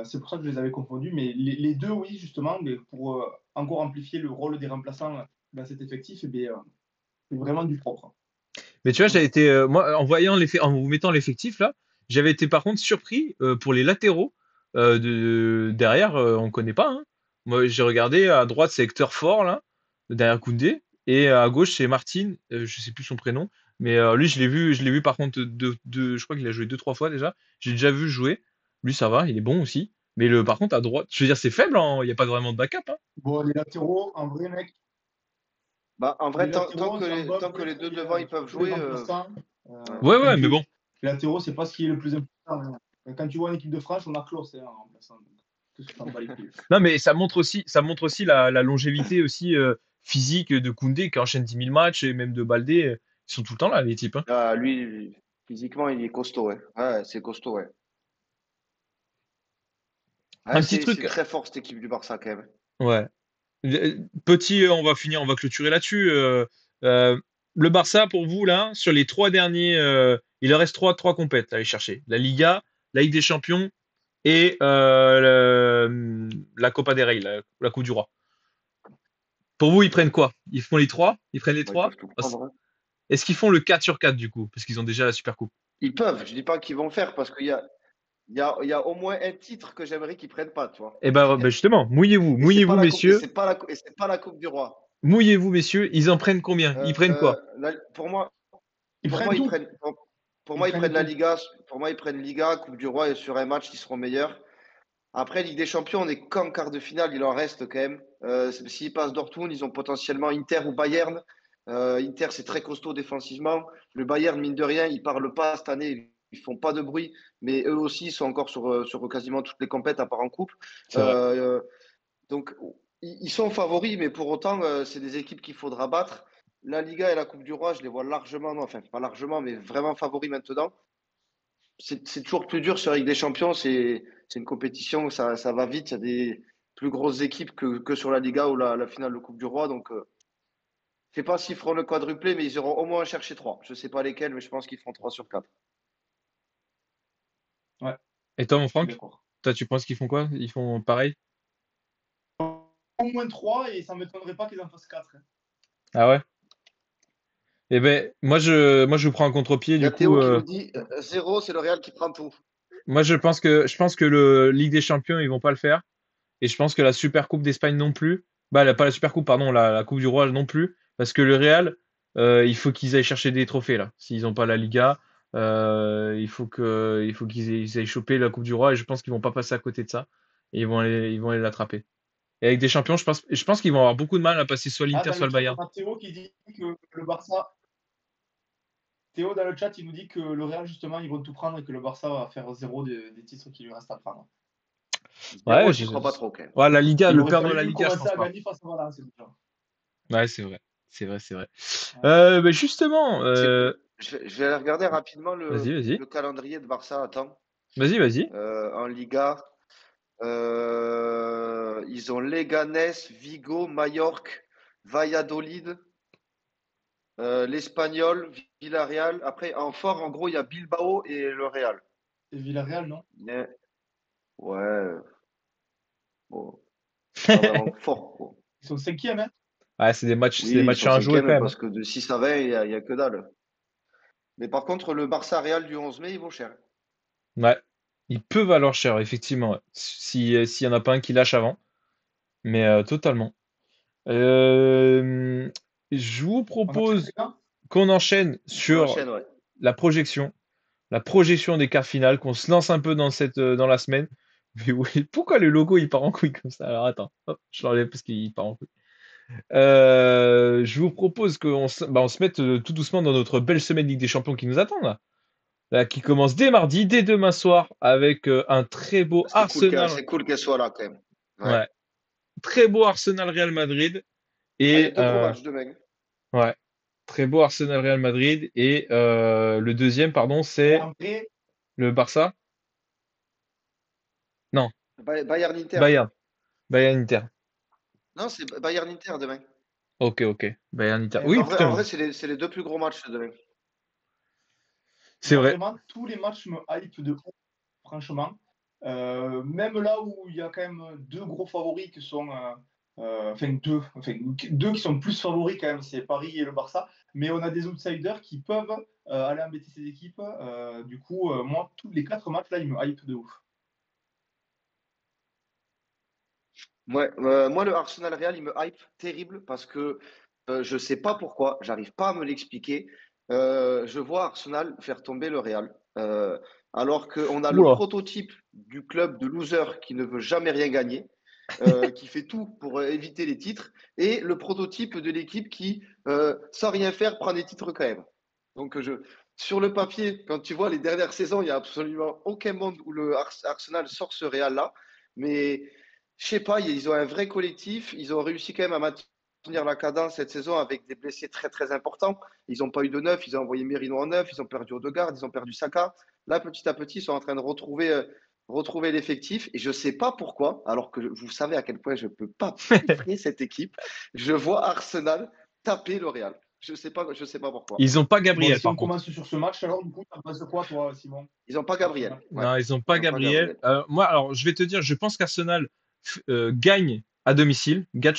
c'est pour ça que je les avais confondus. Mais les deux, oui, justement, mais pour encore amplifier le rôle des remplaçants dans cet effectif, eh bien, c'est vraiment du propre. Mais tu vois, Vraiment j'ai du propre. été, moi, en vous mettant l'effectif là, j'avais été par contre surpris pour les latéraux derrière, on connaît pas, hein. Moi, j'ai regardé à droite, c'est Hector Fort là, derrière Koundé, et à gauche c'est Martin, je sais plus son prénom, mais lui je l'ai vu par contre je crois qu'il a joué deux trois fois déjà. J'ai déjà vu jouer. Lui ça va, il est bon aussi. Mais par contre à droite, je veux dire c'est faible, il n'y a pas vraiment de backup, hein. Bon, les latéraux, en vrai, mec, Bah, en vrai, les latéraux, on s'en bat un tant que peu les les deux couilles, devant hein. ils peuvent Surtout les jouer. remplaçants. Ouais. Ouais, mais bon. Les latéraux, c'est pas ce qui est le plus important, hein. Quand tu vois une équipe de France, on a Klose en remplaçant. Donc, tout ce qui s'en bat les couilles. Non, mais ça montre aussi la longévité aussi physique de Koundé qui enchaîne 10 000 matchs et même de Baldé. Ils sont tout le temps là, les types, hein. Ah, lui, physiquement, il est costaud, ouais. Ouais, c'est costaud, ouais. Ouais, Un petit c'est truc, très fort cette équipe du Barça quand même. ouais. Petit, on va clôturer là-dessus. Euh, le Barça, pour vous, là, sur les trois derniers, il leur reste trois compètes à aller chercher. La Liga, la Ligue des Champions et la Copa del Rey, la Coupe du Roi. Pour vous, ils prennent quoi? Ils font les trois? Ils prennent les Bon, ils trois? peuvent tout prendre, hein. Est-ce qu'ils font le 4 sur 4 du coup? Parce qu'ils ont déjà la Super Coupe. Ils peuvent, je dis pas qu'ils vont le faire parce il y a au moins un titre que j'aimerais qu'ils prennent pas, tu vois. Eh ben, justement, mouillez-vous, Et c'est pas mouillez-vous, la coupe, et messieurs. c'est pas la Coupe du Roi. Mouillez-vous, messieurs. Ils en prennent combien? Ils prennent quoi? Pour moi, Ils pour prennent moi, tout. pour Ils moi, ils prennent prennent la tout. Liga. Pour moi, ils prennent Liga, Coupe du Roi et sur un match, ils seront meilleurs. Après, Ligue des Champions, on est qu'en quart de finale, il en reste quand même. S'ils passent Dortmund, ils ont potentiellement Inter ou Bayern. Inter, c'est très costaud défensivement. Le Bayern, mine de rien, ils parlent pas cette année, ils font pas de bruit, mais eux aussi sont encore sur quasiment toutes les compètes à part en coupe. C'est vrai. Euh, donc, ils sont favoris, mais pour autant, c'est des équipes qu'il faudra battre. La Liga et la Coupe du Roi, je les vois largement, non, enfin pas largement, mais vraiment favoris maintenant. C'est toujours plus dur sur la Ligue des Champions. C'est une compétition, ça va vite. Il y a des plus grosses équipes que sur la Liga ou la finale de Coupe du Roi. Donc, je sais pas s'ils feront le quadruplé, mais ils iront au moins chercher 3. Je sais pas lesquels, mais je pense qu'ils feront 3 sur 4. Ouais, Et toi, mon je suis Franck? d'accord. Toi, tu penses qu'ils font quoi? Ils font pareil? Au moins 3 et ça ne m'étonnerait pas qu'ils en fassent 4. Ah ouais? Eh ben, moi je vous prends un contre-pied, Il y du a coup. Théo qui nous dit 0, c'est le Real qui prend tout. Moi, je pense que le Ligue des Champions, ils vont pas le faire. Et je pense que la Super Coupe d'Espagne non plus. Bah, pas la Super Coupe, pardon, la Coupe du Roi non plus. Parce que le Real, il faut qu'ils aillent chercher des trophées, là. S'ils n'ont pas la Liga, il faut qu'ils aillent choper la Coupe du Roi. Et je pense qu'ils vont pas passer à côté de ça. Et ils vont aller l'attraper. Et avec des champions, je pense qu'ils vont avoir beaucoup de mal à passer soit Ah, l'Inter, dans soit le le chat, Bayern. on a Théo qui dit que le Barça. Théo, dans le chat, il nous dit que le Real, justement, ils vont tout prendre et que le Barça va faire 0 des titres qui lui restent à prendre. 0, Ouais, j'y crois pas trop quand même. ouais, la Liga, Il le aurait perdre de la fallu Liga, je commencer pense à pas. gagner face à Valence déjà. Ouais, c'est vrai. C'est vrai, c'est vrai. Ouais. Justement, Je vais regarder rapidement vas-y, vas-y. le calendrier de Barça. Attends. Vas-y, vas-y. En Liga, ils ont Leganés, Vigo, Majorque, Valladolid, l'Espagnol, Villarreal. Après, en fort, en gros, il y a Bilbao et le Real. Et Villarreal, non? Mais, ouais, bon, pas vraiment fort, quoi. Ils sont cinquième, hein? Ah, c'est des Oui, ils matchs sont à jouer quand cinquième même, hein. parce que de 6 à 20, il y a que dalle. Mais par contre, le Barça Real du 11 mai, il vaut cher. Ouais. Il peut valoir cher, effectivement, ouais. Si, s'il y en a pas un qui lâche avant. Mais totalement. Euh, je vous On enchaîne, propose les gars? qu'on enchaîne On sur enchaîne, ouais. la projection. La projection des quarts finales, qu'on se lance un peu dans la semaine. Mais oui, pourquoi le logo il part en couille comme ça? Alors attends, hop, je l'enlève parce qu'il part en couille. Je vous propose on se mette tout doucement dans notre belle semaine Ligue des Champions qui nous attend là, qui commence dès mardi, dès demain soir, avec un très beau Arsenal, C'est cool qu'elle soit là, quand même. Ouais. ouais, très beau Arsenal Real Madrid Ah, il y a et deux gros matchs demain. ouais, très beau Arsenal Real Madrid et le deuxième, pardon, Et c'est en vrai, le Barça? Non, Bayern Inter. Bayern, Bayern Inter. Non, c'est Bayern Inter demain. Ok, ok, Bayern Inter. eh, Oui, En putain, vrai c'est les deux plus gros matchs demain. c'est moi, vrai. vraiment, tous les matchs me hype de ouf, franchement. Même là où il y a quand même deux gros favoris qui sont. Deux qui sont plus favoris quand même, c'est Paris et le Barça. Mais on a des outsiders qui peuvent aller embêter ces équipes. Du coup, moi, tous les 4 matchs là, ils me hype de ouf. Ouais, moi, le Arsenal Real, il me hype terrible parce que je sais pas pourquoi, j'arrive pas à me l'expliquer. Je vois Arsenal faire tomber le Real. Alors qu'on a le Oula. prototype du club de loser qui ne veut jamais rien gagner, qui fait tout pour éviter les titres, et le prototype de l'équipe qui, sans rien faire, prend des titres quand même. Donc, sur le papier, quand tu vois les dernières saisons, il n'y a absolument aucun monde où le Arsenal sort ce Real-là. Mais je sais pas, ils ont un vrai collectif. Ils ont réussi quand même à maintenir la cadence cette saison avec des blessés très très importants. Ils n'ont pas eu de neuf, ils ont envoyé Merino en neuf, ils ont perdu Odegaard, ils ont perdu Saka. Là, petit à petit, ils sont en train de retrouver l'effectif. Et je ne sais pas pourquoi, alors que vous savez à quel point je ne peux pas préférer cette équipe, je vois Arsenal taper le Real. Je sais pas pourquoi. Ils ont pas Bon, Gabriel si on par contre. commence sur ce match, alors du coup, t'en penses quoi, toi, Simon? Ils n'ont pas Gabriel. Ouais, Non, ils ont pas ils n'ont pas Gabriel. Gabriel. Moi, alors, je vais te dire, je pense qu'Arsenal gagne à domicile, gagne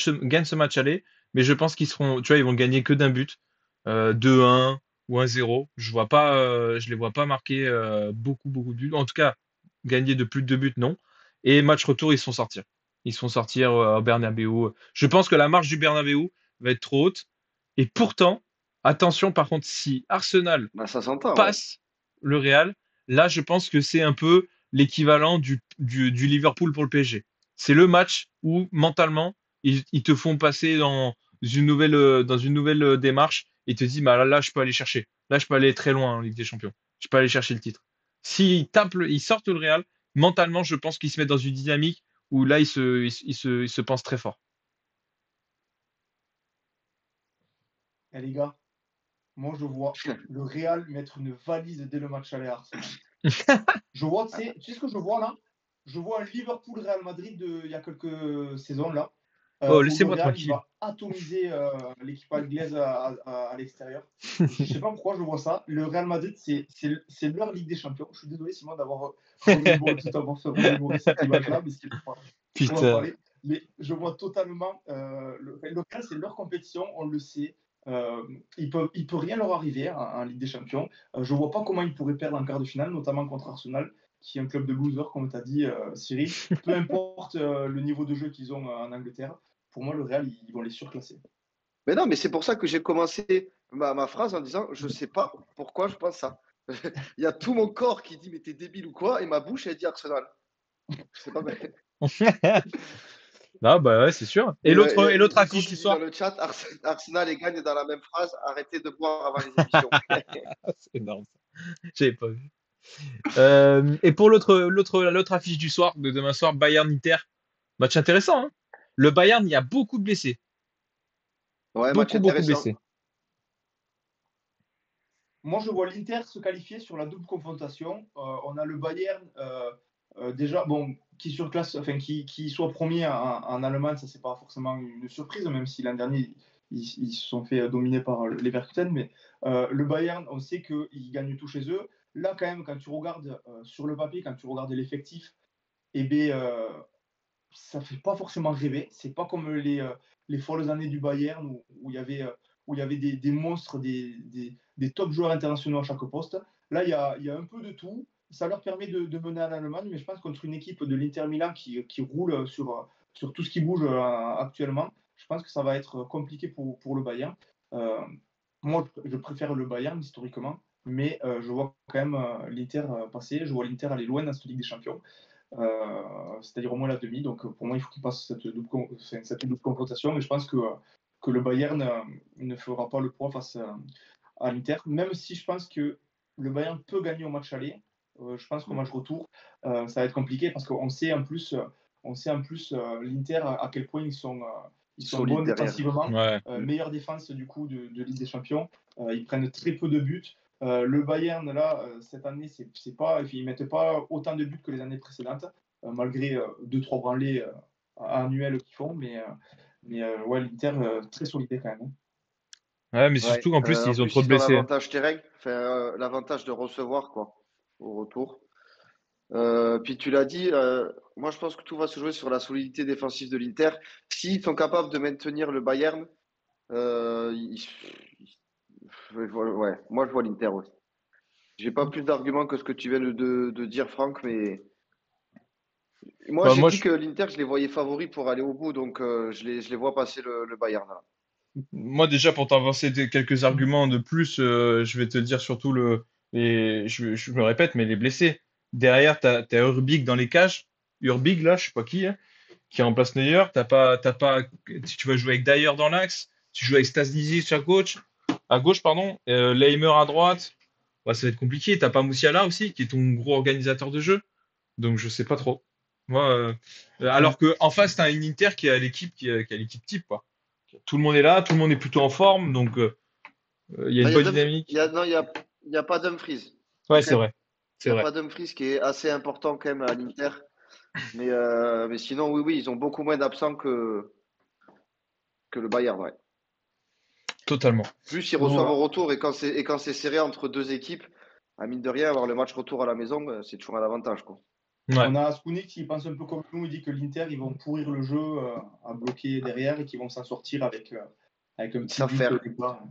ce match aller, mais je pense qu'ils seront, tu vois, ils vont gagner que d'un but, 2-1 ou 1-0. Je les vois pas marquer beaucoup de buts. En tout cas, gagner de plus de 2 buts, non. Et match retour, ils se font sortir. Ils se font sortir au Bernabéu. Je pense que la marche du Bernabéu va être trop haute. Et pourtant, attention, par contre, si Arsenal Bah, ça s'entend, ouais. passe le Real, là, je pense que c'est un peu l'équivalent du Liverpool pour le PSG. C'est le match où, mentalement, ils te font passer dans une nouvelle démarche et te disent, bah là, je peux aller chercher. Là, je peux aller très loin en Ligue des Champions. Je peux aller chercher le titre. Ils sortent le Real, mentalement, je pense qu'ils se mettent dans une dynamique où là, ils se pensent très fort. Eh, les gars, moi, je vois le Real mettre une valise dès le match aller à Arsenal. Je vois, tu sais ce que je vois là? Je vois un Liverpool-Real Madrid il y a quelques saisons là, Oh, où le laissez-moi Real il tranquille. va atomiser l'équipe anglaise à l'extérieur. Je ne sais pas pourquoi je vois ça. Le Real Madrid, c'est leur Ligue des Champions. Je suis désolé, Simon, d'avoir totalement fait remémorer cette image-là, mais c'est pas pour en Putain. parler. Mais je vois totalement le Real, c'est leur compétition, on le sait. Il peut rien leur arriver en Ligue des Champions. Je vois pas comment ils pourraient perdre en quart de finale, notamment contre Arsenal, qui est un club de losers, comme tu as dit, Cyril. Peu importe le niveau de jeu qu'ils ont en Angleterre, pour moi, le Real, ils vont les surclasser. Mais non, mais c'est pour ça que j'ai commencé ma phrase en disant je sais pas pourquoi je pense ça. Il y a tout mon corps qui dit mais t'es débile ou quoi et ma bouche elle dit Arsenal. Je sais pas. Mais... Ah bah ouais, c'est sûr. Et Et l'autre Nico affiche qui du dit dans soir. le chat Arsenal et gagne dans la même phrase. Arrêtez de boire avant les émissions. C'est énorme ça. J'avais pas vu. Et pour l'autre affiche du soir, de demain soir, Bayern Inter. Match intéressant, hein. Le Bayern, il y a beaucoup de blessés. Ouais, match Beaucoup, beaucoup intéressant. blessés. Moi, je vois l'Inter se qualifier sur la double confrontation. On a le Bayern, déjà, bon, qui surclasse, enfin, qui soit premier en Allemagne, ça, c'est pas forcément une surprise, même si l'an dernier, ils se sont fait dominer par les Leverkusen. Mais le Bayern, on sait qu'ils gagnent tout chez eux. Là, quand même, quand tu regardes sur le papier, quand tu regardes l'effectif, eh bien, ça fait pas forcément rêver. C'est pas comme les folles années du Bayern où il y avait des monstres, des top joueurs internationaux à chaque poste. Là, il y a un peu de tout. Ça leur permet de mener à l'Allemagne, mais je pense contre une équipe de l'Inter Milan qui roule sur tout ce qui bouge actuellement, je pense que ça va être compliqué pour le Bayern. Euh, Moi, je préfère le Bayern historiquement, mais je vois quand même l'Inter passer. Je vois l'Inter aller loin dans cette Ligue des Champions. C'est-à-dire au moins la demi. Donc pour moi, il faut qu'il passe cette double confrontation. Mais je pense que le Bayern ne fera pas le poids face à l'Inter. Même si je pense que le Bayern peut gagner au match aller, je pense qu'au match retour, ça va être compliqué parce qu'on sait en plus, l'Inter à quel point ils sont Solide bons derrière. défensivement. Ouais. Meilleure défense du coup de Ligue des Champions. Ils prennent très peu de buts. Le Bayern, là, cette année, ils ne mettent pas autant de buts que les années précédentes, malgré 2-3 branlées annuelles qu'ils font. Mais ouais, l'Inter, très solide quand même. Ouais, mais Ouais. surtout qu'en plus, En ils ont plus, trop de ils ont blessés. l'avantage Tereng, enfin, l'avantage de recevoir quoi, au retour. Puis tu l'as dit, moi je pense que tout va se jouer sur la solidité défensive de l'Inter. S'ils sont capables de maintenir le Bayern, ouais, moi je vois l'Inter aussi. J'ai pas plus d'arguments que ce que tu viens de dire, Franck, mais moi Bah, j'ai moi, dit que l'Inter, je les voyais favoris pour aller au bout, donc je les vois passer le Bayern là. moi, déjà, pour t'avancer quelques arguments de plus, je vais te dire surtout je me répète, mais les blessés. Derrière, t'as Urbig dans les cages. Urbig, là, je sais pas qui, hein, qui remplace Neuer. T'as pas, si tu vas jouer avec Dyer dans l'axe, tu joues avec Stasnisic à gauche, pardon, Leimer à droite. Ouais, ça va être compliqué. T'as pas Moussiala aussi, qui est ton gros organisateur de jeu. Donc, je sais pas trop. Moi, alors que en face, t'as une Inter qui a l'équipe type, quoi. Tout le monde est là, tout le monde est plutôt en forme, donc il y a Non, une il y a bonne il y dynamique. a, non, il y a pas Dumfries. Ouais, Ok. c'est vrai, Il c'est n'y a vrai. pas Dumfries qui est assez important quand même à l'Inter. Mais sinon, oui, oui, ils ont beaucoup moins d'absents que le Bayern, ouais. Totalement. Plus ils reçoivent Bon, au retour et quand c'est serré entre deux équipes, à mine de rien, avoir le match retour à la maison, c'est toujours un avantage, quoi. Ouais, on a Ascouni qui pense un peu comme nous. Il dit que l'Inter, ils vont pourrir le jeu à bloquer derrière et qu'ils vont s'en sortir avec un Ils petit savent but au faire, départ.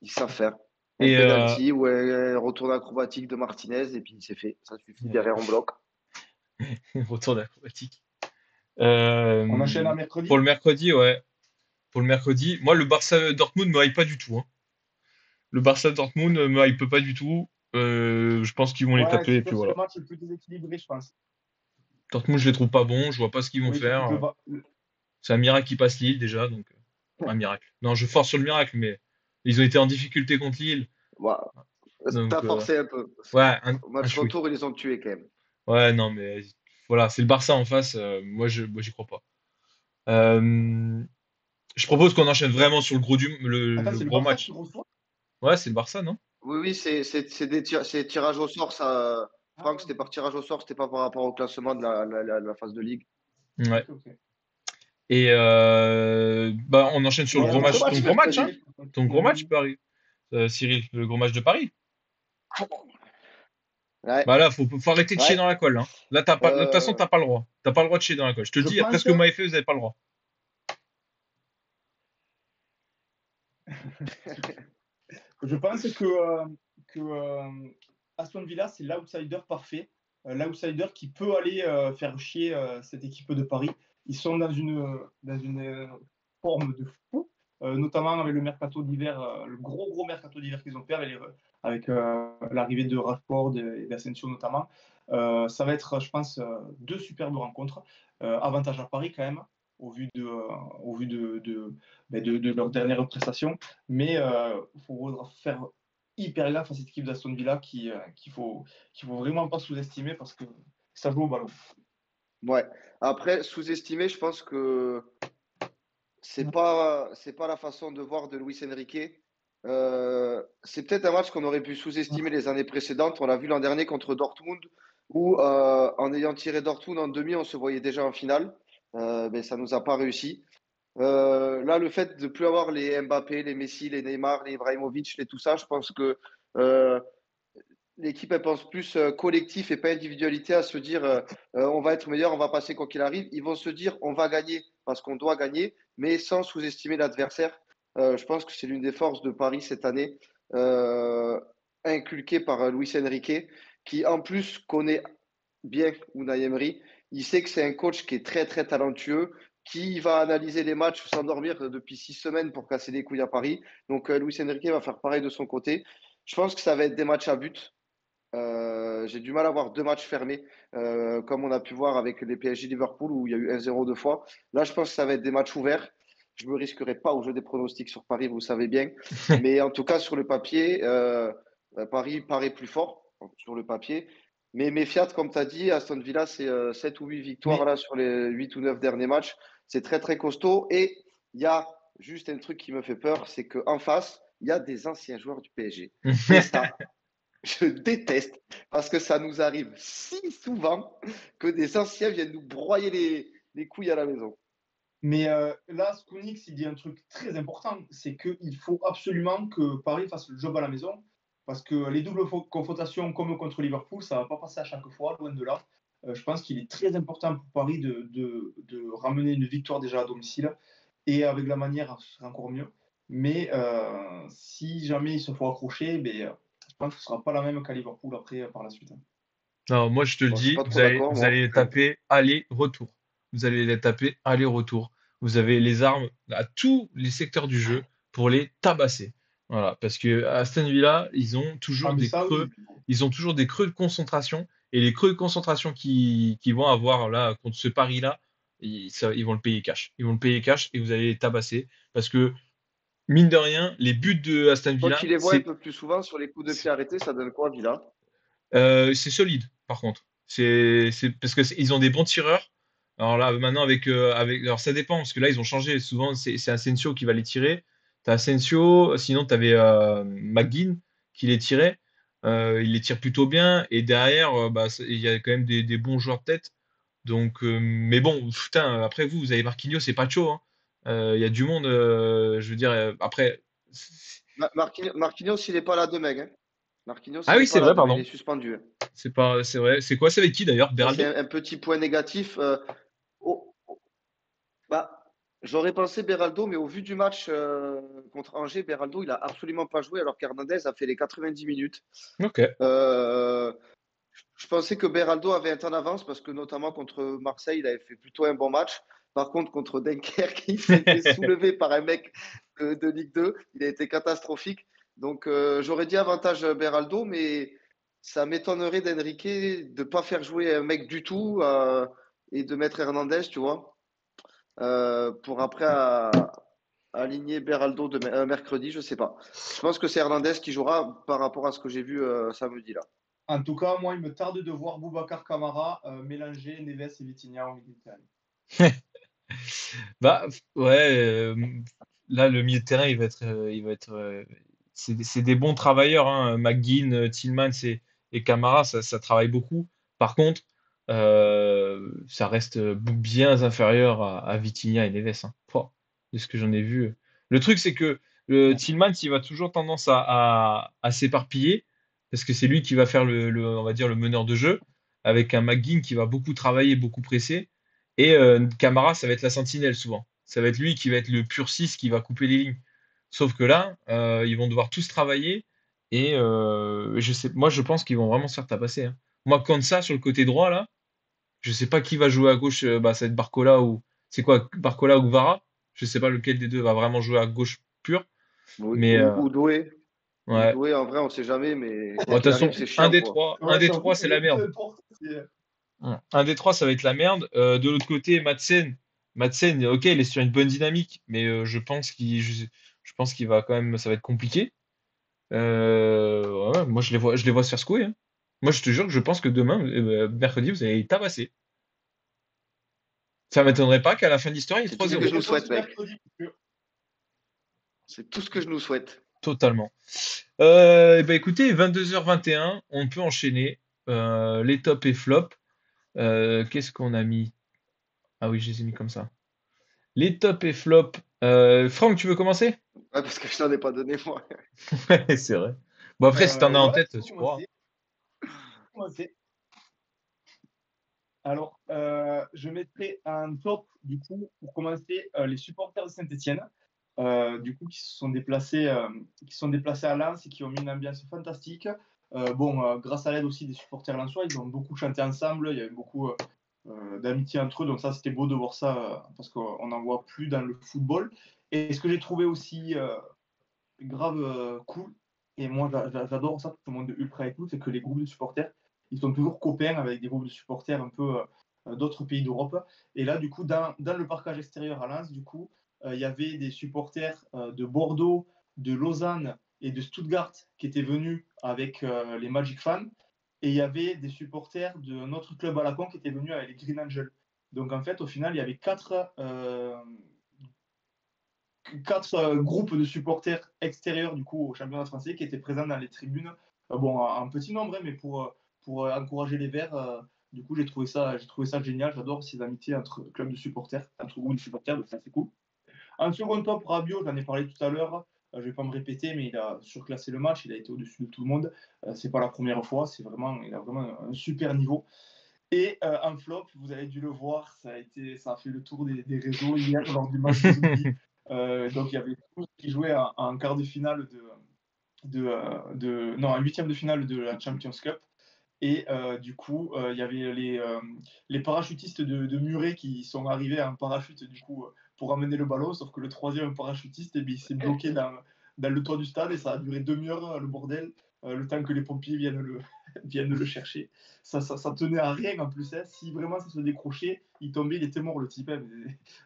ils savent faire. Un et penalty ou un retour acrobatique de Martinez et puis c'est fait. Ça suffit, derrière on bloque. retour d'acrobatique. On enchaîne à Pour mercredi. le mercredi, ouais. Pour le mercredi, moi, le Barça Dortmund me hype pas du tout, hein. Le Barça Dortmund me hype pas du tout. Je pense qu'ils vont les Ouais, taper, c'est et puis peut-être le voilà. match le plus déséquilibré, je pense. Dortmund, je les trouve pas bons, je vois pas ce qu'ils vont Oui, surtout que faire. C'est un miracle qu'ils passent Lille déjà, donc un miracle. Non, je force sur le miracle, mais ils ont été en difficulté contre Lille, Voilà. donc T'as forcé un peu. ouais, Au un match chouï. retour, ils les ont tués quand même. Ouais, non, mais voilà, c'est le Barça en face. Moi, j'y crois pas. Euh, je propose qu'on enchaîne vraiment sur Attends, le c'est le gros Barça qui match. reçoit? Ouais, c'est le Barça, non? Oui, oui, c'est tirage au sort, ça. Ah Franck, ouais, c'était par tirage au sort, c'était pas par rapport au classement de la phase de ligue. Ouais. ok, ok. Et bah, on enchaîne sur le Ouais, Un gros gros match, match ton gros match, hein? mercredi. ouais, je pense Ton qu'il y a gros un match, but. Paris. Cyril, le gros match de Paris. Ouais, Bah là, faut arrêter de chier ouais. dans la colle, hein. Là, de toute façon, Euh, t'as pas le droit. T'as pas le droit de chier dans la colle. Je te le Je dis, après ce pense, que vous m'avez fait, vous avez pas le droit. je pense que Aston Villa, c'est l'outsider parfait. L'outsider qui peut aller faire chier cette équipe de Paris. Ils sont dans une forme de fou, notamment avec le mercato d'hiver, le gros mercato d'hiver qu'ils ont fait avec l'arrivée de Rashford et d'Asensio notamment. Ça va être, je pense, deux superbes rencontres. Avantage à Paris quand même, au vu de leur dernière prestation. Mais il faudra faire hyper gaffe à cette équipe d'Aston Villa qu'il faut vraiment pas sous-estimer parce que ça joue au ballon. ouais. Après, sous-estimé, je pense que c'est pas la façon de voir de Luis Enrique. C'est peut-être un match qu'on aurait pu sous-estimer les années précédentes. On l'a vu l'an dernier contre Dortmund, où en ayant tiré Dortmund en demi, on se voyait déjà en finale. Mais ça nous a pas réussi. Là, le fait de ne plus avoir les Mbappé, les Messi, les Neymar, les Ibrahimovic, les tout ça, je pense que euh, l'équipe, elle pense plus collectif et pas individualité à se dire on va être meilleur, on va passer quoi qu'il arrive. Ils vont se dire on va gagner parce qu'on doit gagner, mais sans sous-estimer l'adversaire. Je pense que c'est l'une des forces de Paris cette année, euh, inculquée par Luis Enrique, qui en plus connaît bien Unai Emery. Il sait que c'est un coach qui est très très talentueux, qui va analyser les matchs sans dormir depuis 6 semaines pour casser les couilles à Paris. Donc Luis Enrique va faire pareil de son côté. Je pense que ça va être des matchs à but. J'ai du mal à voir deux matchs fermés, comme on a pu voir avec les PSG Liverpool où il y a eu 1-0 deux fois. Là, je pense que ça va être des matchs ouverts. Je ne me risquerai pas au jeu des pronostics sur Paris, vous le savez bien. Mais en tout cas, sur le papier, Paris paraît plus fort sur le papier. Mais mes Fiat, comme tu as dit, Aston Villa, c'est 7 ou 8 victoires Mais là, sur les 8 ou 9 derniers matchs. C'est très, très costaud. Et il y a juste un truc qui me fait peur, c'est qu'en face, il y a des anciens joueurs du PSG. Et ça, je déteste parce que ça nous arrive si souvent que des anciens viennent nous broyer les couilles à la maison. Mais là, Skunix, il dit un truc très important, c'est qu'il faut absolument que Paris fasse le job à la maison, parce que les doubles confrontations comme contre Liverpool, ça ne va pas passer à chaque fois, loin de là. Je pense qu'il est très important pour Paris de ramener une victoire déjà à domicile, et avec la manière, ce serait encore mieux. Mais si jamais ils se font accrocher, ben, je pense que ce ne sera pas la même qu'à Liverpool après, par la suite. Non, moi je te le Bon, je suis dis, pas trop d'accord, vous allez moi. les taper aller-retour. Vous allez les taper aller-retour. Vous avez les armes à tous les secteurs du jeu pour les tabasser. Voilà, parce que à Aston Villa, Ah, mais ça, oui. ils ont toujours des creux de concentration, et les creux de concentration qui vont avoir là contre ce Paris-là, ils vont le payer cash. Ils vont le payer cash et vous allez les tabasser parce que mine de rien, les buts de Aston Toi Villa, qui les vois un peu plus souvent sur les coups de pied arrêtés, ça donne quoi, Villa? c'est solide, par contre. C'est parce que ils ont des bons tireurs. Alors là, maintenant alors ça dépend parce que là ils ont changé. Souvent c'est Asensio qui va les tirer. T'as Asensio, sinon t'avais McGinn qui les tirait. Il les tire plutôt bien et derrière, bah, il y a quand même des bons joueurs de tête. Donc, mais bon, putain, après vous avez Marquinhos, c'est pas chaud, hein. Il y a du monde. Je veux dire, après. Marquinhos, il n'est pas là demain, hein. Marquinhos, Ah il n'est oui, pas c'est là vrai, demain, il est pardon. suspendu, hein. C'est vrai. C'est quoi? C'est avec qui d'ailleurs? Ça, c'est Beraldo? un petit point négatif. Oh, bah, j'aurais pensé Beraldo, mais au vu du match contre Angers, Beraldo, il a absolument pas joué alors qu'Hernandez a fait les 90 minutes. Ok. Euh, je pensais que Beraldo avait un temps d'avance parce que notamment contre Marseille, il avait fait plutôt un bon match. Par contre, contre Dunkerque, il s'est fait soulever par un mec de Ligue 2. Il a été catastrophique. Donc, j'aurais dit avantage Beraldo, mais ça m'étonnerait d'Enrique de ne pas faire jouer un mec du tout et de mettre Hernandez, tu vois, pour après aligner Beraldo mercredi, je sais pas. Je pense que c'est Hernandez qui jouera par rapport à ce que j'ai vu samedi là. En tout cas, moi, il me tarde de voir Boubacar Kamara mélanger Neves et Vitinha au milieu de terrain. Bah ouais, là le milieu de terrain c'est des bons travailleurs, hein. McGinn, Tillmans et Camara, ça travaille beaucoup. Par contre, ça reste bien inférieur à Vitinha et Neves, hein. Pouah, de ce que j'en ai vu. Le truc c'est que Tillmans il va toujours tendance à s'éparpiller parce que c'est lui qui va faire on va dire le meneur de jeu avec un McGinn qui va beaucoup travailler, beaucoup presser. Et Camara, ça va être la sentinelle souvent. Ça va être lui qui va être le pur 6 qui va couper les lignes. Sauf que là, ils vont devoir tous travailler. Et moi, je pense qu'ils vont vraiment se faire tabasser, hein. Moi, comme ça, sur le côté droit, là, je sais pas qui va jouer à gauche. Bah, ça va être Barcola ou. C'est quoi, Barcola ou Gvara? Je sais pas lequel des deux va vraiment jouer à gauche pure. Mais Ou Doué. Ou ouais. Doué, en vrai, on sait jamais, mais Bon, de quoi toute qu'il arrive, façon, c'est chiant, quoi. un Ouais, des c'est un peu trois, c'est la peu merde. importe. Un des trois, ça va être la merde. De l'autre côté, Madsen, ok, il est sur une bonne dynamique, mais je pense qu'il va quand même, ça va être compliqué. Ouais, moi, je les vois se faire secouer, hein. Moi, je te jure que je pense que demain, mercredi, vous allez les tabasser. Ça m'étonnerait pas qu'à la fin de l'histoire, il y ait C'est tout ce que 3-0. je nous souhaite, Ce mec. mercredi, C'est tout ce que je nous souhaite. Totalement. Écoutez, 22h21, on peut enchaîner les tops et flops. Qu'est-ce qu'on a mis? Ah oui, je les ai mis comme ça. Les tops et flops. Franck, tu veux commencer? Ouais, parce que je t'en ai pas donné, moi. Ouais, c'est vrai. Bon, après, si t'en as en Ouais, tête, je tu peux pourras. commencer. Alors, je mettrai un top, du coup, pour commencer, les supporters de Saint-Etienne, du coup, qui sont déplacés à Lens et qui ont mis une ambiance fantastique. Grâce à l'aide aussi des supporters lensois, ils ont beaucoup chanté ensemble, il y avait beaucoup d'amitié entre eux, donc ça, c'était beau de voir ça, parce qu'on n'en voit plus dans le football. Et ce que j'ai trouvé aussi grave cool, et moi j'adore ça, tout le monde est ultra écoute, c'est que les groupes de supporters, ils sont toujours copains avec des groupes de supporters un peu d'autres pays d'Europe. Et là, du coup, dans le parcage extérieur à Lens, du coup, il y avait des supporters de Bordeaux, de Lausanne et de Stuttgart qui étaient venus avec les Magic Fans. Et il y avait des supporters de notre club à la con qui étaient venus avec les Green Angels. Donc en fait, au final, il y avait quatre groupes de supporters extérieurs du coup au championnat français qui étaient présents dans les tribunes. En petit nombre, hein, mais pour encourager les Verts. Du coup, j'ai trouvé ça génial. J'adore ces amitiés entre clubs de supporters, entre groupes de supporters, donc ça c'est cool. En second top, Rabiot, j'en ai parlé tout à l'heure. Je ne vais pas me répéter, mais il a surclassé le match. Il a été au-dessus de tout le monde. C'est pas la première fois. Il a vraiment un super niveau. Et en flop, vous avez dû le voir, ça a fait le tour des réseaux hier lors du match de rugby. Donc il y avait tous qui jouaient en quart de finale en huitième de finale de la Champions Cup. Et du coup, il y avait les parachutistes de Muret qui sont arrivés en parachute du coup pour amener le ballon, sauf que le troisième parachutiste, il s'est bloqué dans le toit du stade et ça a duré 2 heures le bordel, le temps que les pompiers viennent le chercher. Ça tenait à rien en plus. Hein. Si vraiment ça se décrochait, il tombait, il était mort le type. Hein.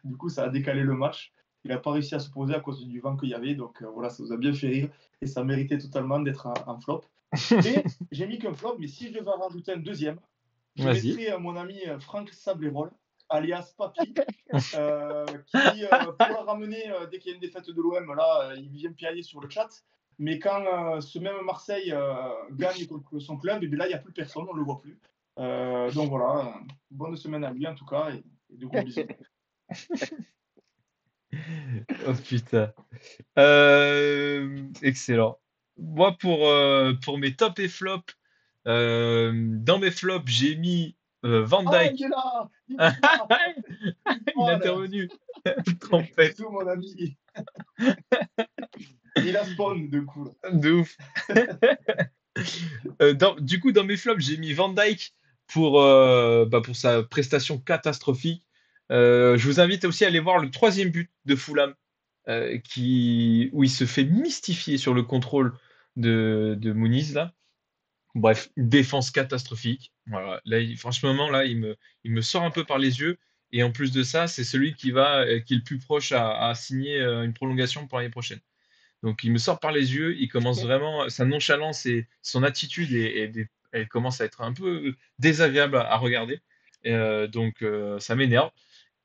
Du coup, ça a décalé le match. Il n'a pas réussi à se poser à cause du vent qu'il y avait. Donc voilà, ça vous a bien fait rire et ça méritait totalement d'être un flop. Et j'ai mis qu'un flop, mais si je devais en rajouter un deuxième, je Vas-y. mettrais mon ami Franck Sablerol, alias Papy, qui, pour la ramener dès qu'il y a une défaite de l'OM, là, il vient piailler sur le chat. Mais quand ce même Marseille gagne contre son club, et bien là, il n'y a plus personne, on ne le voit plus. Donc voilà, bonne semaine à lui en tout cas, et de gros bisous. Oh putain. Excellent. Moi, pour mes top et flops, dans mes flops, j'ai mis Van Ah, Dijk. il est là. Il a intervenu. Trompette. Bisous, mon ami. Il a spawn, de coup. Là. De ouf. Du coup, dans mes flops, j'ai mis Van Dijk pour sa prestation catastrophique. Je vous invite aussi à aller voir le troisième but de Fulham, où il se fait mystifier sur le contrôle de Muniz, là. Bref, une défense catastrophique. Voilà. Là, franchement, là, il me sort un peu par les yeux. Et en plus de ça, c'est celui qui est le plus proche à signer une prolongation pour l'année prochaine. Donc, il me sort par les yeux. Il commence vraiment, sa nonchalance et son attitude, elle commence à être un peu désagréable à regarder. Ça m'énerve.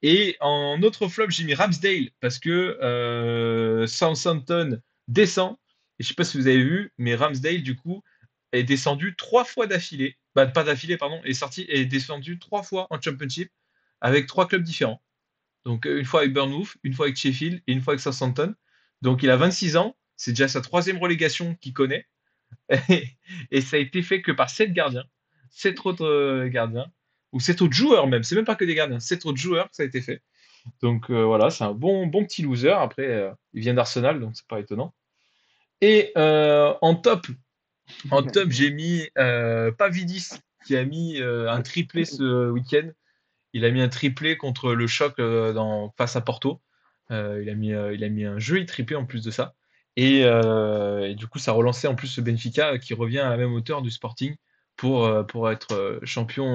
Et en autre flop, j'ai mis Ramsdale parce que Southampton descend. Et je sais pas si vous avez vu, mais Ramsdale, du coup, est descendu 3 fois d'affilée. Bah, pas d'affilée, pardon. Est descendu 3 fois en Championship avec 3 clubs différents. Donc, une fois avec Bournemouth, une fois avec Sheffield et une fois avec Southampton. Donc, il a 26 ans. C'est déjà sa 3e relégation qu'il connaît. Et ça a été fait que par 7 gardiens. 7 autres gardiens. Ou 7 autres joueurs même. C'est même pas que des gardiens. 7 autres joueurs que ça a été fait. Donc, voilà, c'est un bon petit loser. Après, il vient d'Arsenal, donc c'est pas étonnant. Et en top, j'ai mis Pavlidis qui a mis un triplé ce week-end. Il a mis un triplé contre le choc face à Porto. Il a mis un joli triplé en plus de ça. Et du coup, ça a relancé en plus ce Benfica qui revient à la même hauteur du Sporting pour être champion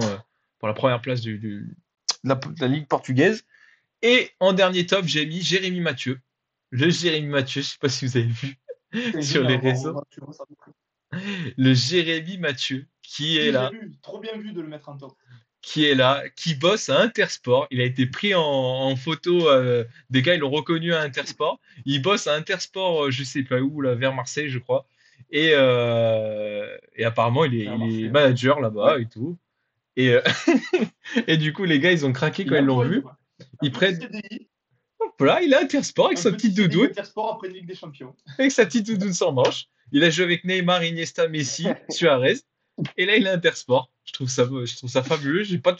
pour la première place de la Ligue portugaise. Et en dernier top, j'ai mis Jérémy Mathieu. Le Jérémy Mathieu, je sais pas si vous avez vu sur les réseaux. Le Jérémy Mathieu qui est Oui, j'ai là. vu, trop bien vu de le mettre en top. qui est là, qui bosse à Intersport. Il a été pris en photo. Des gars, ils l'ont reconnu à Intersport. Il bosse à Intersport, je sais pas où, là, vers Marseille, je crois. Et apparemment, Vers il est Marseille. manager là-bas Ouais. et tout. Et, et du coup, les gars, ils ont craqué quand Il est ils l'ont employé, vu. quoi. Un Ils petit prennent. CDI, Hop là, il est à Intersport avec un sa petit petite CDI doudoune, Intersport après une Ligue des Champions. avec sa petite doudoune sans manche. Il a joué avec Neymar, Iniesta, Messi, Suarez. Et là, il est à Intersport. Je trouve ça fabuleux. J'ai pas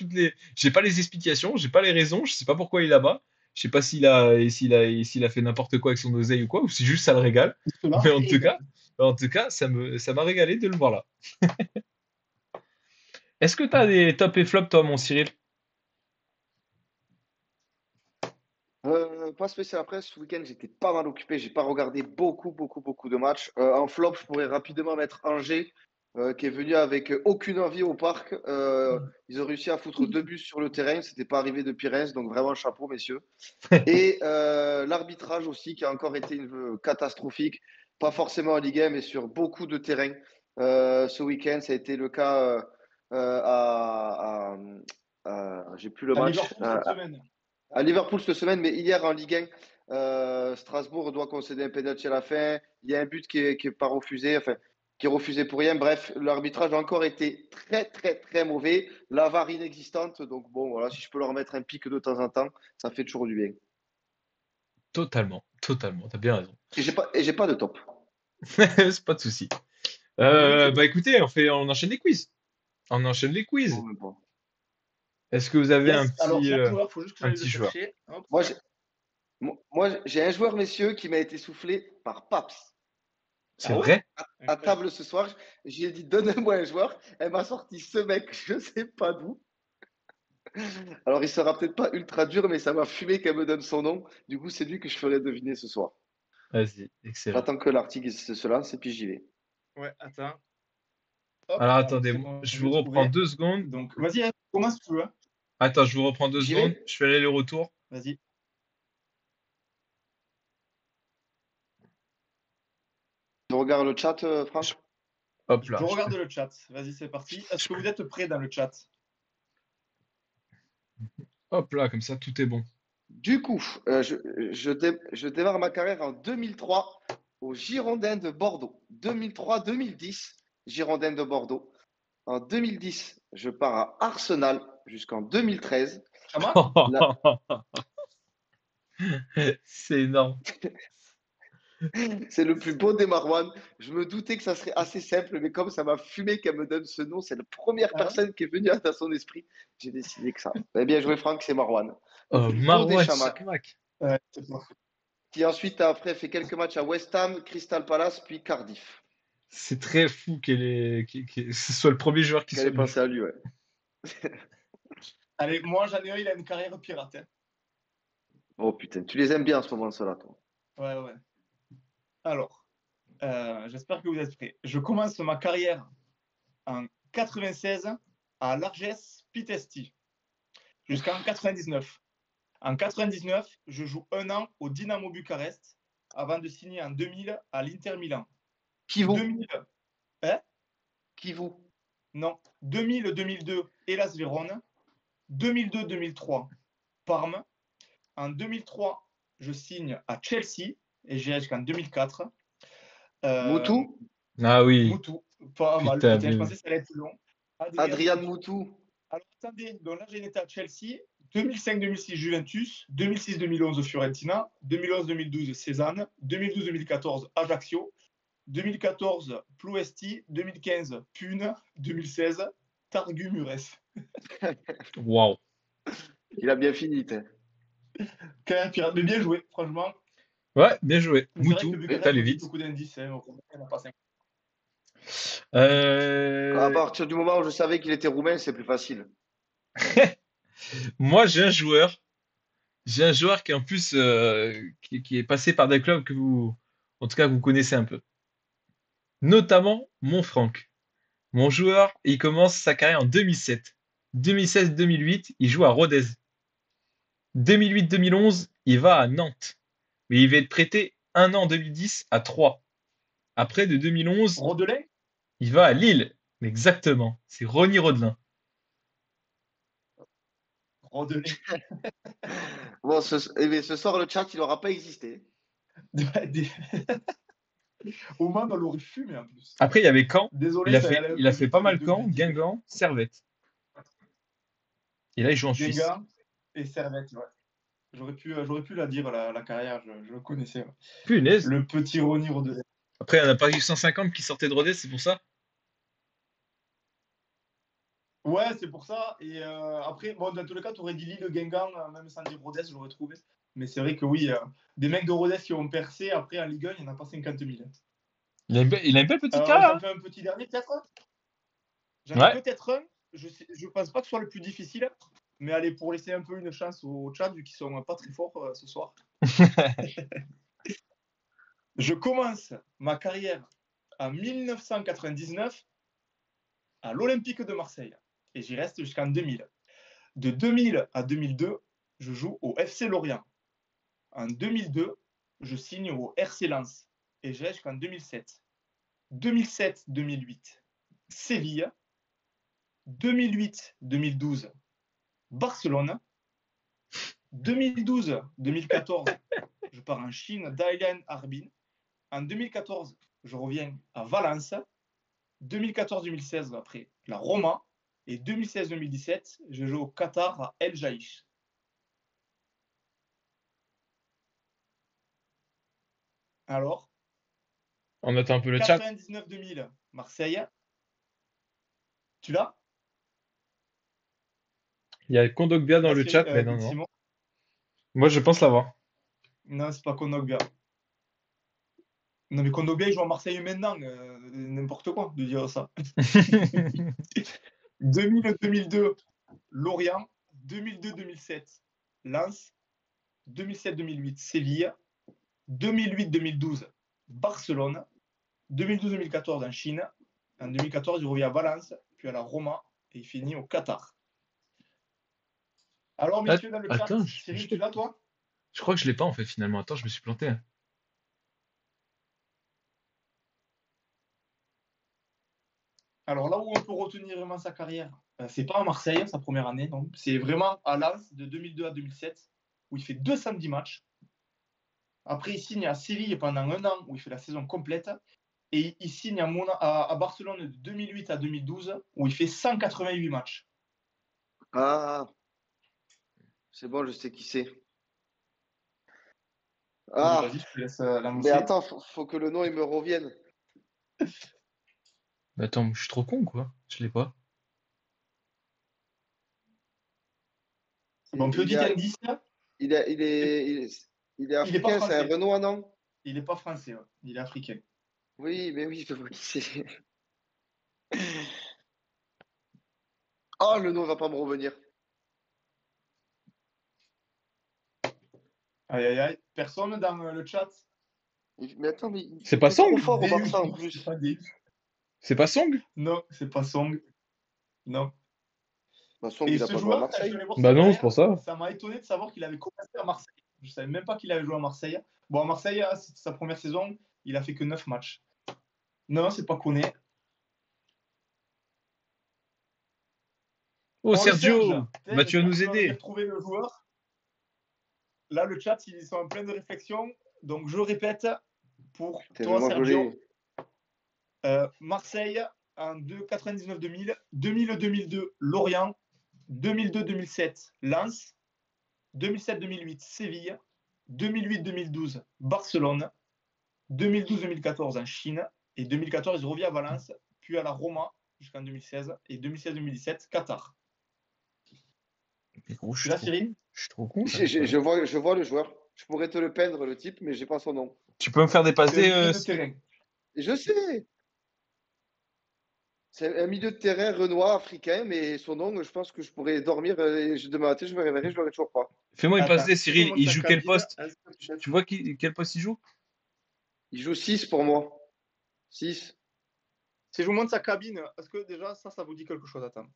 les explications, j'ai pas les raisons. Je sais pas pourquoi il est là-bas. Je sais pas s'il a fait n'importe quoi avec son oseille ou quoi, ou si juste ça le régale. Cela, Mais en tout cas, ça m'a régalé de le voir là. Est-ce que tu as des top et flop, toi, mon Cyril? Pas spécial. Après, ce week-end, j'étais pas mal occupé. J'ai pas regardé beaucoup de matchs. En flop, je pourrais rapidement mettre Angers, qui est venu avec aucune envie au parc. Ils ont réussi à foutre 2 buts sur le terrain. C'était pas arrivé depuis Reims, donc vraiment chapeau, messieurs. Et l'arbitrage aussi, qui a encore été catastrophique. Pas forcément en Ligue 1, mais sur beaucoup de terrains. Ce week-end, ça a été le cas j'ai plus le à match. Liverpool cette semaine. À Liverpool cette semaine, mais hier en Ligue 1, Strasbourg doit concéder un pénalty à la fin. Il y a un but qui est pas refusé, enfin, qui est refusé pour rien. Bref, l'arbitrage a encore été très mauvais. La VAR inexistante. Donc bon, voilà, si je peux leur mettre un pic de temps en temps, ça fait toujours du bien. Totalement, totalement. T'as bien raison. Et j'ai pas de top. C'est pas de souci. Bah écoutez, on enchaîne les quiz. On enchaîne les quiz. Bon, mais bon. Est-ce que vous avez Yes. Alors, j'ai un joueur, il faut juste que un j'aille petit le joueur. chercher. Hop. Moi, j'ai un joueur, messieurs, qui m'a été soufflé par Paps. C'est Ah ouais? vrai? À table ce soir, j'ai dit donne-moi un joueur. Elle m'a sorti ce mec, je sais pas d'où. Alors, il sera peut-être pas ultra dur, mais ça m'a fumé qu'elle me donne son nom. Du coup, c'est lui que je ferai deviner ce soir. Vas-y, excellent. J'attends que l'article se lance et puis j'y vais. Ouais, attends. Hop, Alors attendez, c'est bon, je je vous l'ai reprends trouvé. 2 secondes. Donc, vas-y, hein, commence si tu veux. Attends, je vous reprends 2 J'y secondes. vais. Je fais aller le retour. Vas-y. Tu regardes le chat, Franck? Hop Je là. regarde le chat. Vas-y, c'est parti. Est-ce que vous êtes prêts dans le chat? Hop là, comme ça, tout est bon. Du coup, je démarre ma carrière en 2003 au Girondins de Bordeaux. 2003-2010, Girondins de Bordeaux. En 2010, je pars à Arsenal jusqu'en 2013. Chama? C'est énorme. C'est le plus beau des Marouane. Je me doutais que ça serait assez simple, mais comme ça m'a fumé qu'elle me donne ce nom, c'est la première Ah. personne qui est venue à son esprit. J'ai décidé que ça. Eh bien joué, Franck, c'est Marouane. Oh, plus beau des Marouane Chamacs. Chamakh. Ouais, c'est bon. Qui ensuite, après, fait quelques matchs à West Ham, Crystal Palace, puis Cardiff. C'est très fou ce soit le premier joueur qui Qu'elle ait soit pensé à lui, ouais. Allez, moi, j'en ai un, il a une carrière pirate. Hein. Oh putain, tu les aimes bien en ce moment, ceux-là, toi. Ouais. Alors, j'espère que vous êtes prêts. Je commence ma carrière en 96 à l'Arges Pitesti jusqu'en 99. En 99, je joue 1 an au Dynamo Bucarest avant de signer en 2000 à l'Inter Milan. Qui vous 2000, Qui vous non, 2000-2002, Hellas Vérone. 2002-2003, Parme. En 2003, je signe à Chelsea et j'irai jusqu'en 2004. Moutou Ah oui. Moutou, pas mal. Putain, Putain, je mais- pensais que ça allait être plus long. Adrien Moutou. Alors attendez, donc là j'ai été à Chelsea, 2005-2006 Juventus, 2006-2011 Fiorentina, 2011-2012 Cézanne, 2012-2014 Ajaccio, 2014 Ploesti, 2015 Pune, 2016 Targu Mures. Waouh. Il a bien fini, t'es. Quand même pirate, mais bien joué, franchement. Ouais, bien joué. C'est vrai que Moutou, le Bucarest t'allais me dit vite. beaucoup d'indices. Hein, on n'a pas cinq. À partir du moment où je savais qu'il était roumain, c'est plus facile. Moi, j'ai un joueur. J'ai un joueur qui en plus qui est passé par des clubs en tout cas, que vous connaissez un peu. Notamment mon Franck. Mon joueur, il commence sa carrière en 2007. 2016-2008, il joue à Rodez. 2008-2011, il va à Nantes. Mais il va être prêté 1 an en 2010 à 3. Après, de 2011, Rodelin? il va à Lille. Exactement. C'est Ronny Rodelin. Rodney. Bon, ce soir, le chat, il n'aura pas existé. Au moins, on l'aurait fumé en plus. Après, il y avait Caen. Désolé, Il a ça fait, allait un il peu a fait vite, pas les mal deux Caen, critiques. Guingamp, Servette. Et là, il joue en Suisse. Guingamp et Servette, ouais. J'aurais pu la dire, la carrière, je le connaissais. Ouais. Punaise. Le petit Ronny Rodney. Après, il n'y en a pas eu 150 qui sortaient de Rodez, c'est pour ça. Ouais, c'est pour ça. Et après, bon, dans tous les cas, tu aurais dit Lille, Guingamp, même sans dire Rodez, je l'aurais trouvé. Mais c'est vrai que oui, des mecs de Rodez qui ont percé, après en Ligue 1, il n'y en a pas 50 000. Il a une belle petite carrière. J'en fais un petit dernier, peut-être. J'en Ouais. ai peut-être un. Je pense pas que ce soit le plus difficile. Mais allez, pour laisser un peu une chance au chat, vu qu'ils sont pas très forts ce soir. Je commence ma carrière en 1999 à l'Olympique de Marseille. Et j'y reste jusqu'en 2000. De 2000 à 2002, je joue au FC Lorient. En 2002, je signe au RC Lens. Et j'y reste jusqu'en 2007. 2007-2008, Séville. 2008-2012, Barcelone. 2012-2014, je pars en Chine, Dalian Harbin. En 2014, je reviens à Valence. 2014-2016, après la Roma. Et 2016-2017, je joue au Qatar à El Jaïch. Alors, On attend un peu le chat. 99-2000, Marseille. Tu l'as? Il y a Kondogbia dans le chat, mais non, non. Simon. Moi, je pense l'avoir. Non, c'est pas Kondogbia. Non, mais Kondogbia, il joue à Marseille maintenant. N'importe quoi de dire ça. 2000-2002, Lorient. 2002-2007, Lens. 2007-2008, Séville. 2008-2012, Barcelone. 2012-2014 en Chine. En 2014, il revient à Valence, puis à la Roma, et il finit au Qatar. Alors, messieurs, dans le chat, Attends, Cyril, tu l'as, toi? Je crois que je l'ai pas en fait finalement. Attends, je me suis planté. Alors là où on peut retenir vraiment sa carrière, c'est pas à Marseille, sa première année, non. C'est vraiment à Lens de 2002 à 2007, où il fait 210 matchs. Après, il signe à Séville pendant un an, où il fait la saison complète. Et il signe à Barcelone de 2008 à 2012, où il fait 188 matchs. Ah, c'est bon, je sais qui c'est. Ah, Vas-y, je te laisse l'annoncer. mais attends, faut que le nom il me revienne. Mais attends, je suis trop con quoi. Je l'ai pas. Bon, petit indice, Il est africain, c'est un français. Renoir, non? Il n'est pas français, ouais. Il est africain. Oui, mais oui, je vois qui c'est. Oh, le nom va pas me revenir. Aïe, aïe, aïe. Personne dans le chat? Mais attends, mais C'est pas il est trop Song fort au Des- Barça en plus. C'est pas Song? Non, c'est pas Song. Non. Bah, Song, Et il a ce pas joué à joueur, quand je Marseille. suis allé voir Bah sa non, carrière, c'est pour ça. ça m'a étonné de savoir qu'il avait commencé à Marseille. Je savais même pas qu'il avait joué à Marseille. Bon, à Marseille, c'était sa première saison. Il a fait que 9 matchs. Non, c'est pas Koné. Oh, le Sergio! Serge. Bah, tu vas nous J'espère que tu vas aider. retrouver le joueur. Là, le chat, ils sont en pleine réflexion. Donc, je répète pour Putain, toi, mais moi, je Sergio. l'ai. Marseille en 99-2000, 2000-2002, Lorient, 2002-2007, Lens, 2007-2008, Séville, 2008-2012, Barcelone, 2012-2014 en Chine, et 2014, il revient à Valence, puis à la Roma jusqu'en 2016, et 2016-2017, Qatar. Mais gros, je Tu l'as, suis trop Cyril? con. Je suis trop con. Je vois le joueur. Je pourrais te le peindre, le type, mais j'ai pas son nom. Tu peux me faire des passes C'est un milieu de terrain. Je sais. C'est un milieu de terrain renois africain, mais son nom, je pense que je pourrais dormir et demain matin, je me réveillerai, je l'aurai toujours pas. Fais-moi une passe Attends, D, Cyril. comment Il ça joue quel cabine, poste? hein, Tu vois quel poste il joue? Il joue 6 pour moi. 6. Si je vous montre sa cabine, est-ce que déjà ça vous dit quelque chose? Attends.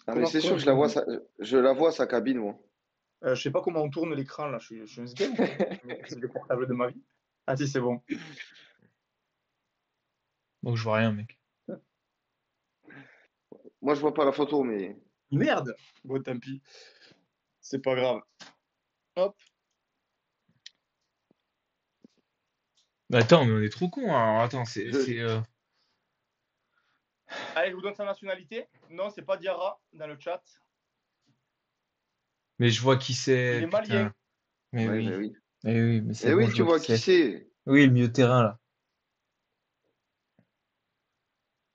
Ah, mais c'est sûr que je la vois, sa cabine, moi. Je sais pas comment on tourne l'écran là, je suis un sgame. C'est le portable de ma vie. Ah si, c'est bon. Donc je vois rien, mec. Moi, je vois pas la photo, mais. Merde. Bon, tant pis. C'est pas grave. Hop. Mais attends, mais on est trop cons. Alors, attends, Je- Allez, je vous donne sa nationalité. Non, c'est pas Diarra dans le chat. Mais je vois qui c'est. Il est Putain. malien. Mais Ouais, oui. bah oui. Mais oui, mais c'est Eh bon, oui, je tu vois qui c'est. Oui, le milieu de terrain, là.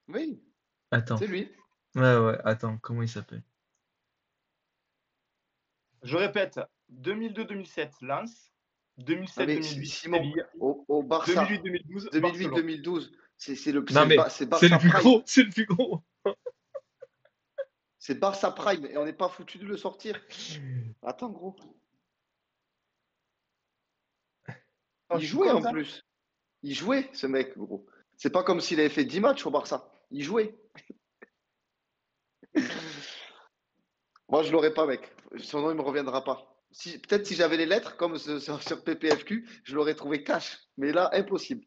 Oui, Attends. c'est lui. Ouais, attends, comment il s'appelle? Je répète, 2002-2007, Lens. Non, mais 2007-2008, Simon, Séville. au Barça, 2008-2012, Barcelone. 2008-2012, c'est le Non, mais c'est c'est le Barça plus Prime. gros, c'est le plus gros. C'est Barça Prime et on n'est pas foutu de le sortir. Attends, gros. Oh, Il je suis jouait en content. plus. Il jouait, ce mec, gros. C'est pas comme s'il avait fait 10 matchs au Barça. Il jouait. Moi, je l'aurais pas, mec. Son nom, il me reviendra pas. Peut-être si j'avais les lettres, comme sur PPFQ, je l'aurais trouvé cash. Mais là, impossible.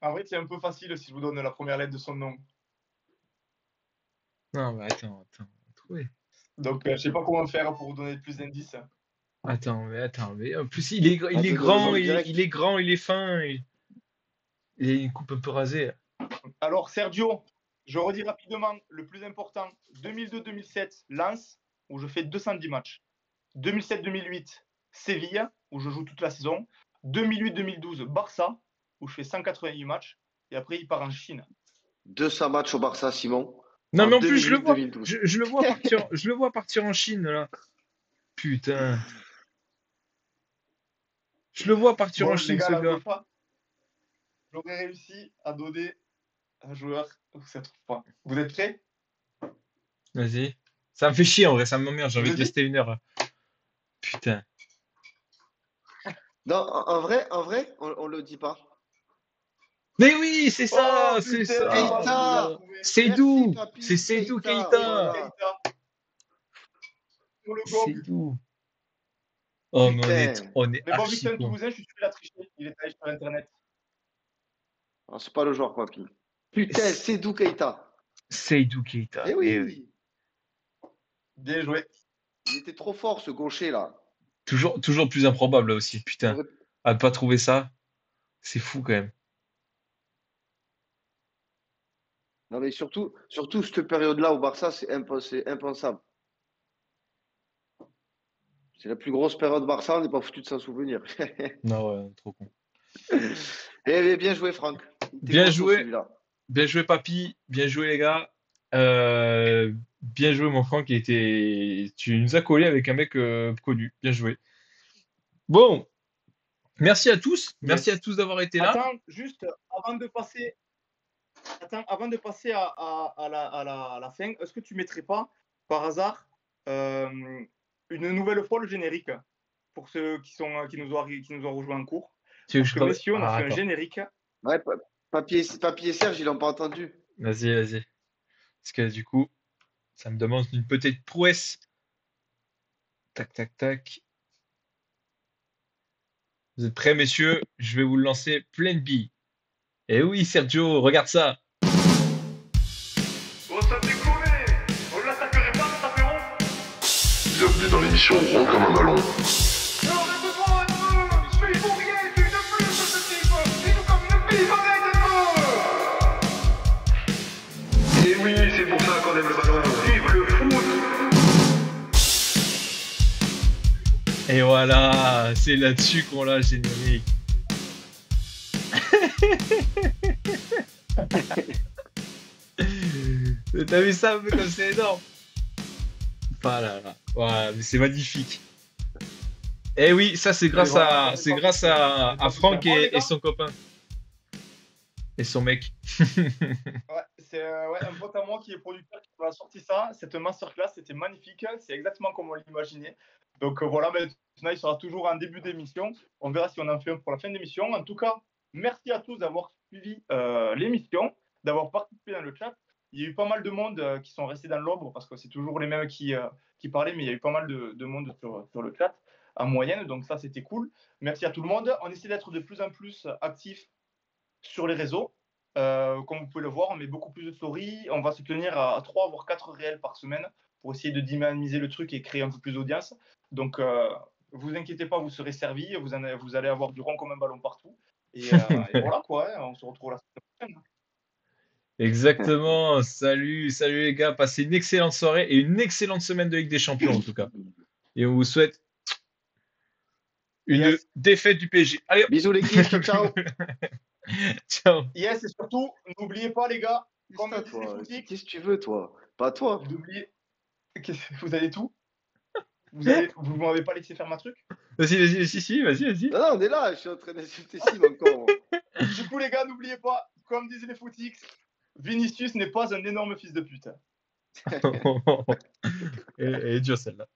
En vrai, c'est un peu facile si je vous donne la première lettre de son nom. Non, mais attends, trouver. Donc, je sais pas comment faire pour vous donner plus d'indices. Attends, mais en plus, il est Ah, je grand, le il direct. est grand, il est fin. Il a une coupe un peu rasée. Alors, Sergio, je redis rapidement le plus important. 2002-2007, Lens, où je fais 210 matchs. 2007-2008, Séville, où je joue toute la saison. 2008-2012, Barça, où je fais 188 matchs. Et après, il part en Chine. 200 matchs au Barça, Simon. Non, En mais en plus, 2008-2012. je le vois partir en Chine, là. Putain. Je le vois partir Bon, en les Chine, gars, ce là, gars. j'aurais réussi à donner un joueur. Vous êtes prêts? Vas-y. Ça me fait chier, en vrai, ça m'emmerde. J'ai envie de Vas-y. rester 1 heure. Putain. Non, en vrai, on le dit pas. Mais oui, c'est ça, Oh, c'est putain, ça. Keita. Seydou. Merci, papy. C'est Seydou Keita, Keita. voilà. Pour le gong. Seydou. Oh, mais Putain. on est Mais bon, vu que archi c'est un con. Toulousain, je suis sûr qu'il a triché. Il est allé sur Internet. Alors, c'est pas le joueur, papy. Putain, c'est d'où Keita. Seydou Keita. Eh oui. Bien joué. Il était trop fort, ce gaucher, là. Toujours plus improbable, là aussi. Putain. À ne pas trouver ça, c'est fou, quand même. Non, mais surtout cette période-là au Barça, c'est impensable. C'est la plus grosse période Barça, on n'est pas foutu de s'en souvenir. Non, ouais, trop con. Eh bien joué, Franck. Il était Bien costaud, joué. celui-là. Bien joué, papy. Bien joué, les gars. Bien joué, mon Franck. Tu nous as collé avec un mec connu. Bien joué. Bon, merci à tous. Merci Yes. à tous d'avoir été là. Attends, juste avant de passer, à la fin, est-ce que tu mettrais pas, par hasard, une nouvelle fois le générique pour ceux qui nous ont rejoints en cours? Tu veux que Parce je que re- messieurs, on a Ah, fait un attends. générique. Ouais, Papy et Serge, ils l'ont pas entendu. Vas-y. Parce que du coup, ça me demande une petite prouesse. Tac. Vous êtes prêts, messieurs? Je vais vous le lancer pleine bille. Eh oui, Sergio, regarde ça. Oh, ça déconne. On l'attaquerait pas, ça fait rond. Bienvenue dans l'émission Rond comme un ballon. Alors, je te prends un peu. Mais il faut rien, tu ne plus de ce type. Il nous comme une bille, arrête un peu. Et oui, c'est pour ça qu'on aime le ballon. Vive le foot. Et voilà, c'est là-dessus qu'on l'a le générique. T'as vu ça un peu comme c'est énorme? Ah là là, ouais, mais c'est magnifique. Eh oui, ça c'est grâce à Franck et son copain. Et son mec. Ouais, c'est un pote à moi qui est producteur qui m'a sorti ça. Cette masterclass, c'était magnifique. C'est exactement comme on l'imaginait. Donc voilà, maintenant il sera toujours en début d'émission. On verra si on en fait un pour la fin d'émission. En tout cas, merci à tous d'avoir suivi l'émission, d'avoir participé dans le chat. Il y a eu pas mal de monde qui sont restés dans l'ombre parce que c'est toujours les mêmes qui parlaient, mais il y a eu pas mal de monde sur le chat en moyenne. Donc ça, c'était cool. Merci à tout le monde. On essaie d'être de plus en plus actifs sur les réseaux. Comme vous pouvez le voir, on met beaucoup plus de stories. On va se tenir à 3 voire 4 réels par semaine pour essayer de dynamiser le truc et créer un peu plus d'audience. Donc, vous inquiétez pas, vous serez servis. Vous allez avoir du rond comme un ballon partout. Et voilà quoi, hein, on se retrouve la semaine prochaine. Exactement. Salut les gars. Passez une excellente soirée et une excellente semaine de Ligue des Champions en tout cas. Et on vous souhaite une Yes. défaite du PSG. Allez, Bisous l'équipe, ciao, ciao. ciao. Yes, et surtout, n'oubliez pas les gars, comme Qu'est-ce disent les footix, que tu veux, toi? Pas toi. n'oubliez... Vous avez tout? Vous m'avez pas laissé faire ma truc? Vas-y, si, vas-y. Non, non, on est là, je suis en train d'insulter Sim encore. Du coup les gars, n'oubliez pas, comme disent les footix, Vinicius n'est pas un énorme fils de pute. Elle est dure celle-là.